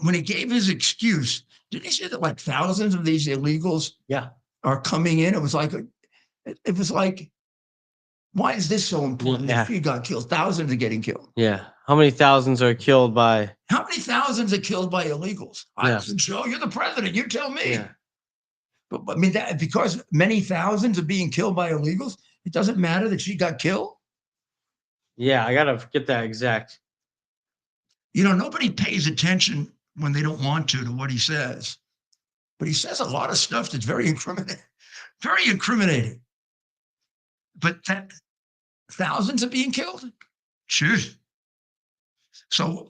When he gave his excuse, didn't he say that like thousands of these illegals are coming in? It was like, why is this so important? Yeah. If he got killed, thousands are getting killed. Yeah. How many thousands are killed by? How many thousands are killed by illegals? I Yeah. wasn't sure. You're the president. You tell me. Yeah. But I mean, that because many thousands are being killed by illegals, it doesn't matter that she got killed. Yeah, I gotta get that exact. You know, nobody pays attention when they don't want to what he says. But he says a lot of stuff that's very incriminating. But that thousands are being killed? Sure. So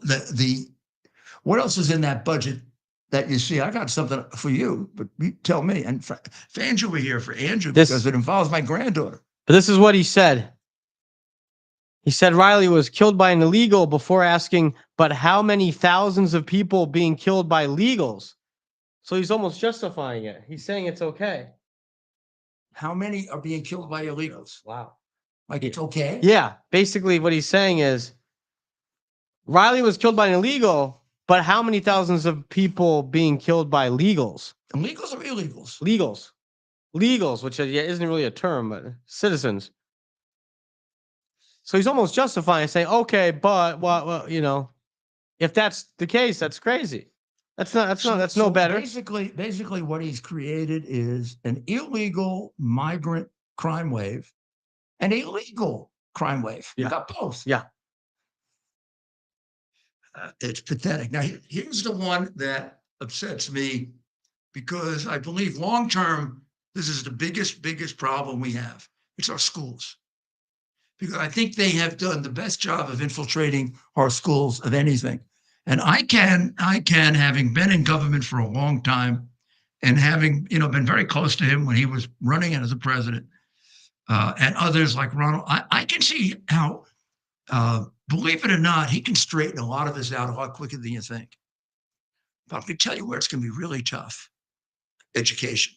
what else is in that budget that you see? I got something for you, but you tell me. And for Andrew, we're here for Andrew because it involves my granddaughter. But this is what he said. He said Riley was killed by an illegal before asking, but how many thousands of people being killed by legals? So he's almost justifying it. He's saying it's okay. How many are being killed by illegals? Wow. Like it's okay? Yeah. Basically what he's saying is Riley was killed by an illegal, but how many thousands of people being killed by legals? Illegals or illegals? Legals. Legals, which isn't really a term, but citizens. So he's almost justifying saying, okay, but well, you know, if that's the case, that's crazy. That's no better. Basically what he's created is an illegal migrant crime wave, an illegal crime wave. Yeah. You got both. Yeah. It's pathetic. Now, here's the one that upsets me because I believe long-term, this is the biggest problem we have. It's our schools. Because I think they have done the best job of infiltrating our schools of anything. And I can, having been in government for a long time and having, been very close to him when he was running as a president and others like Ronald, I can see how Believe it or not, he can straighten a lot of this out a lot quicker than you think. But I'm going to tell you where it's going to be really tough. Education.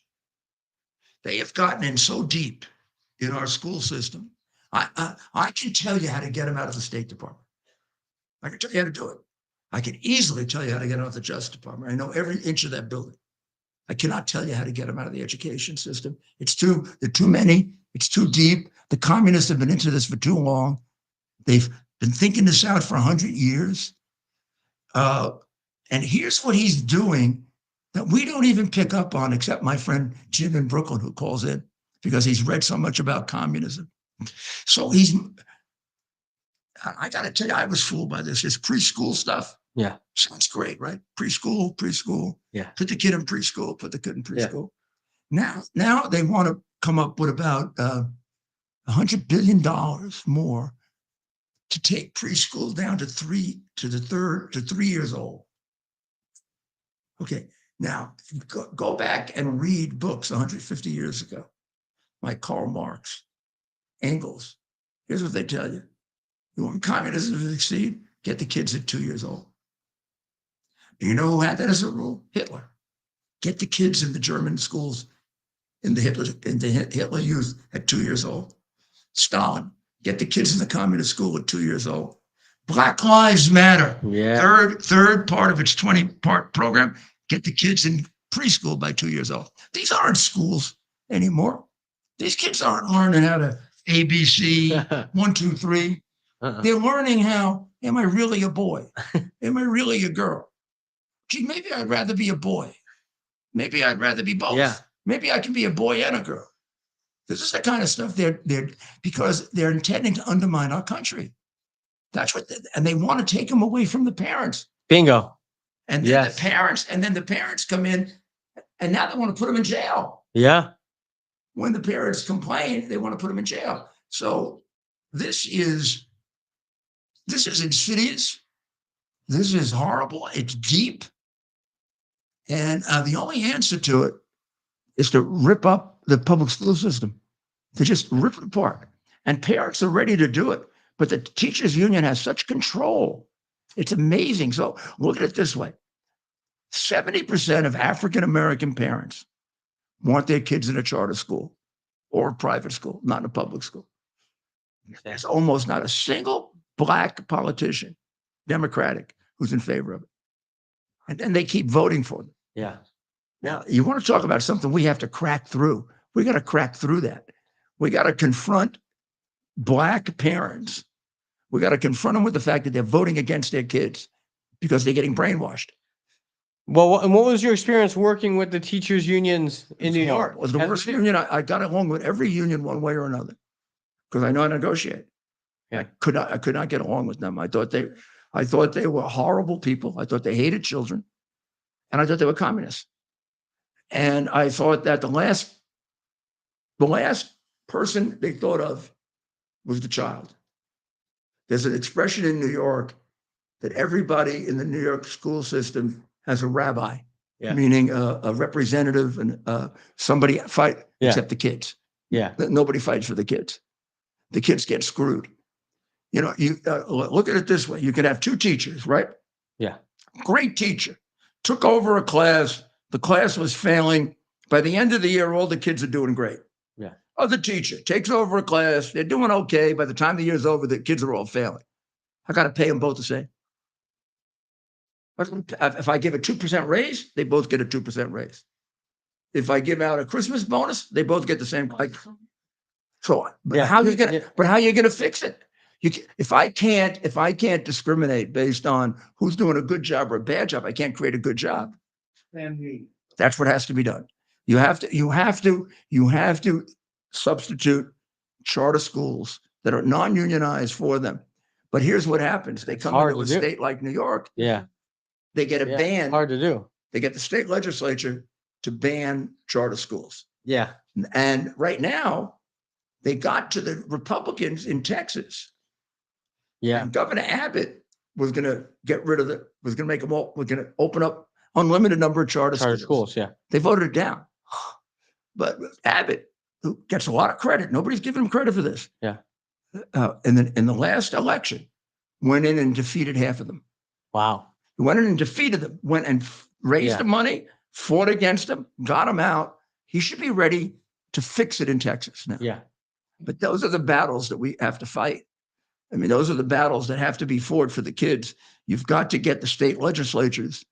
They have gotten in so deep in our school system. I can tell you how to get them out of the State Department. I can tell you how to do it. I can easily tell you how to get them out of the Justice Department. I know every inch of that building. I cannot tell you how to get them out of the education system. They're too many. It's too deep. The communists have been into this for too long. They've been thinking this out for 100 years. And here's what he's doing that we don't even pick up on, except my friend Jim in Brooklyn, who calls in because he's read so much about communism. So I got to tell you, I was fooled by this. This preschool stuff. Yeah. Sounds great, right? Preschool. Yeah. Put the kid in preschool, put the kid in preschool. Yeah. Now they want to come up with about $100 billion more to take preschool down to 3 years old. Okay. Now go back and read books 150 years ago, like Karl Marx, Engels. Here's what they tell you. You want communism to succeed? Get the kids at 2 years old. Do you know who had that as a rule? Hitler. Get the kids in the German schools, in the Hitler Youth at 2 years old. Stalin. Get the kids in the communist school at 2 years old. Black Lives Matter. Yeah. Third part of its 20-part program. Get the kids in preschool by 2 years old. These aren't schools anymore. These kids aren't learning how to ABC, 1, 2, 3. They're learning how, am I really a boy? Am I really a girl? Gee, maybe I'd rather be a boy. Maybe I'd rather be both. Yeah. Maybe I can be a boy and a girl. This is the kind of stuff because they're intending to undermine our country. That's what, and they want to take them away from the parents. Bingo. And then the parents come in, and now they want to put them in jail. Yeah. When the parents complain, they want to put them in jail. So this is insidious. This is horrible. It's deep. And the only answer to it is to rip up the public school system, to just rip it apart. And parents are ready to do it. But the teachers union has such control. It's amazing. So look at it this way. 70% of African-American parents want their kids in a charter school or a private school, not in a public school. There's almost not a single Black politician, Democratic, who's in favor of it. And then they keep voting for them. Yeah. Now, you want to talk about something we have to crack through. We got to crack through that. We got to confront Black parents. We got to confront them with the fact that they're voting against their kids because they're getting brainwashed. Well, and what was your experience working with the teachers' unions in New York? It was the worst union. I got along with every union one way or another because I know how to negotiate. Yeah. I could not get along with them. I thought they were horrible people. I thought they hated children, and I thought they were communists. And I thought that the last person they thought of was the child. There's an expression in New York that everybody in the New York school system has a rabbi, meaning a representative and somebody fight except the kids. Yeah. Nobody fights for the kids. The kids get screwed. You know, you look at it this way. You could have two teachers, right? Yeah. Great teacher. Took over a class. The class was failing. By the end of the year, all the kids are doing great. Yeah. Other teacher takes over a class. They're doing okay. By the time the year's over, the kids are all failing. I got to pay them both the same. If I give a 2% raise, they both get a 2% raise. If I give out a Christmas bonus, they both get the same. So, how are you gonna fix it? If I can't discriminate based on who's doing a good job or a bad job, I can't create a good job. That's what has to be done. You have to substitute charter schools that are non-unionized for them. But here's what happens: they come into a state like New York. Yeah. They get a ban. Hard to do. They get the state legislature to ban charter schools. Yeah. And right now, they got to the Republicans in Texas. Yeah. And Governor Abbott was going to get rid of was going to make them all, we're going to open up unlimited number of charter schools. Yeah. They voted it down. But Abbott, who gets a lot of credit, nobody's giving him credit for this. Yeah. in the last election, went in and defeated half of them. Wow. He went in and defeated them, went and raised Yeah. the money, fought against them, got them out. He should be ready to fix it in Texas now. Yeah. But those are the battles that we have to fight. I mean, those are the battles that have to be fought for the kids. You've got to get the state legislatures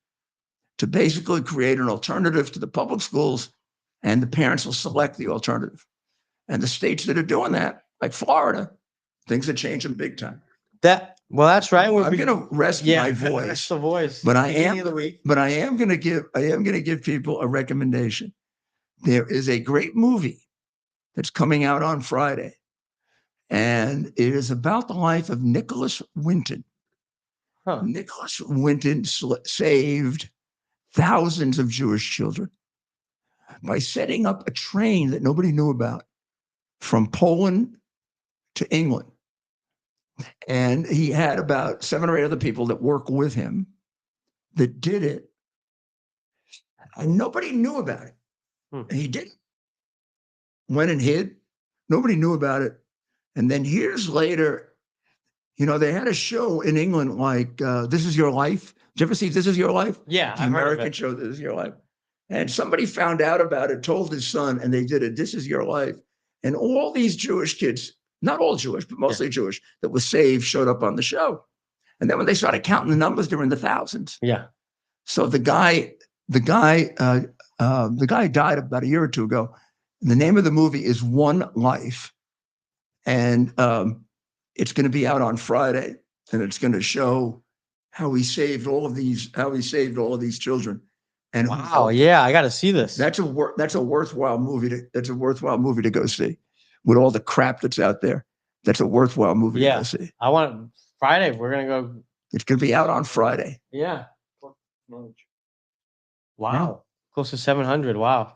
to basically create an alternative to the public schools, and the parents will select the alternative. And the states that are doing that, like Florida, things are changing big time. That's right. I'm going to rest my voice. That's the voice. But I Beginning am of the week. But I am going to give people a recommendation. There is a great movie that's coming out on Friday, and it is about the life of Nicholas Winton. Huh. Nicholas Winton saved thousands of Jewish children by setting up a train that nobody knew about from Poland to England. And he had about 7 or 8 other people that work with him that did it. And nobody knew about it. And he did it. Went and hid. Nobody knew about it. And then years later, they had a show in England like This Is Your Life. Did you ever see This Is Your Life? Yeah, The I've heard of American it. show, This Is Your Life. And somebody found out about it, told his son, and they did it. This Is Your Life. And all these Jewish kids, not all Jewish, but mostly Jewish, that was saved, showed up on the show. And then when they started counting the numbers, they were in the thousands. Yeah. So the guy died about a year or two ago. The name of the movie is One Life. And it's going to be out on Friday, and it's going to show how he saved all of these children. And Wow. Yeah, I got to see this. that's a worthwhile movie to go see. With all the crap that's out there, that's a worthwhile movie to go see. I want Friday. We're gonna go. It's going to be out on Friday. Yeah. Wow. Close to 700. Wow.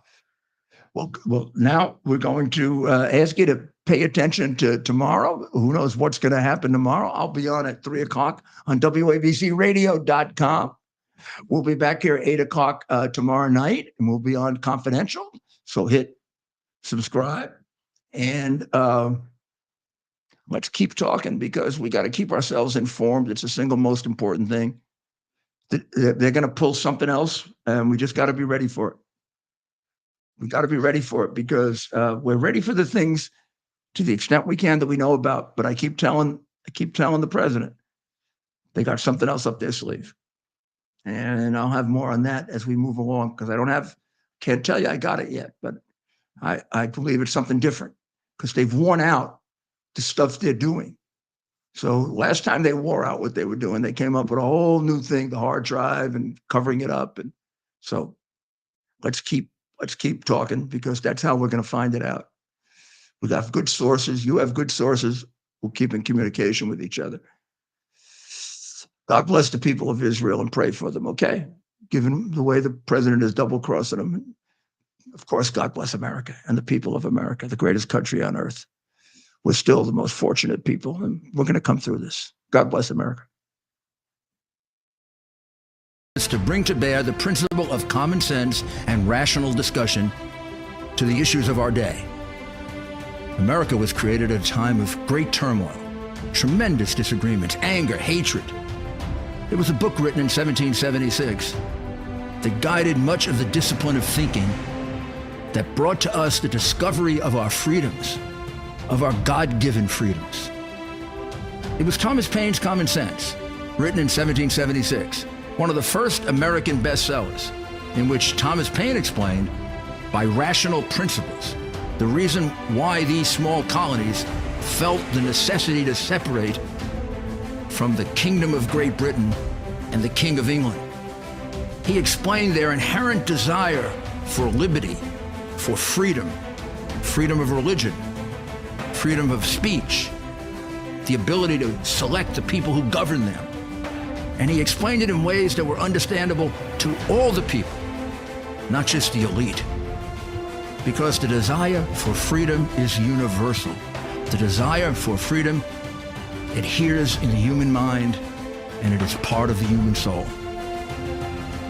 Well, now we're going to ask you to pay attention to tomorrow. Who knows what's going to happen tomorrow? I'll be on at 3:00 on WABCRadio.com. We'll be back here at 8:00 tomorrow night, and we'll be on Confidential. So hit subscribe, and let's keep talking, because we got to keep ourselves informed. It's the single most important thing. They're going to pull something else, and we just got to be ready for it. We got to be ready for it, because we're ready for the things to the extent we can that we know about. But I keep telling the president, they got something else up their sleeve. And I'll have more on that as we move along, because can't tell you I got it yet, but I believe it's something different, because they've worn out the stuff they're doing. So last time they wore out what they were doing, they came up with a whole new thing, the hard drive, and covering it up. And so let's keep talking, because that's how we're going to find it out. We got good sources. You have good sources. We'll keep in communication with each other. God bless the people of Israel, and pray for them, okay? Given the way the president is double-crossing them. Of course, God bless America and the people of America, the greatest country on earth. We're still the most fortunate people, and we're going to come through this. God bless America. Is to bring to bear the principle of common sense and rational discussion to the issues of our day. America was created at a time of great turmoil, tremendous disagreements, anger, hatred. There was a book written in 1776 that guided much of the discipline of thinking that brought to us the discovery of our freedoms, of our God-given freedoms. It was Thomas Paine's Common Sense, written in 1776, one of the first American bestsellers, in which Thomas Paine explained, by rational principles, the reason why these small colonies felt the necessity to separate from the Kingdom of Great Britain and the King of England. He explained their inherent desire for liberty, for freedom, freedom of religion, freedom of speech, the ability to select the people who govern them. And he explained it in ways that were understandable to all the people, not just the elite. Because the desire for freedom is universal. The desire for freedom adheres in the human mind, and it is part of the human soul.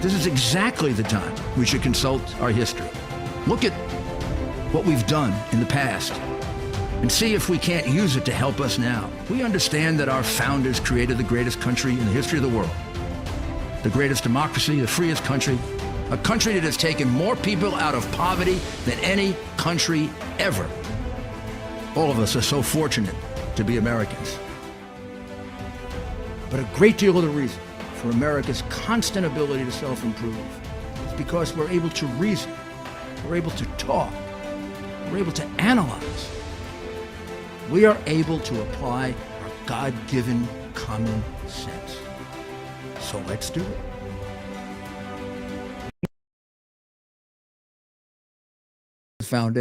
This is exactly the time we should consult our history. Look at what we've done in the past, and see if we can't use it to help us now. We understand that our founders created the greatest country in the history of the world, the greatest democracy, the freest country, a country that has taken more people out of poverty than any country ever. All of us are so fortunate to be Americans. But a great deal of the reason for America's constant ability to self-improve is because we're able to reason, we're able to talk, we're able to analyze. We are able to apply our God-given common sense. So let's do it. Foundation.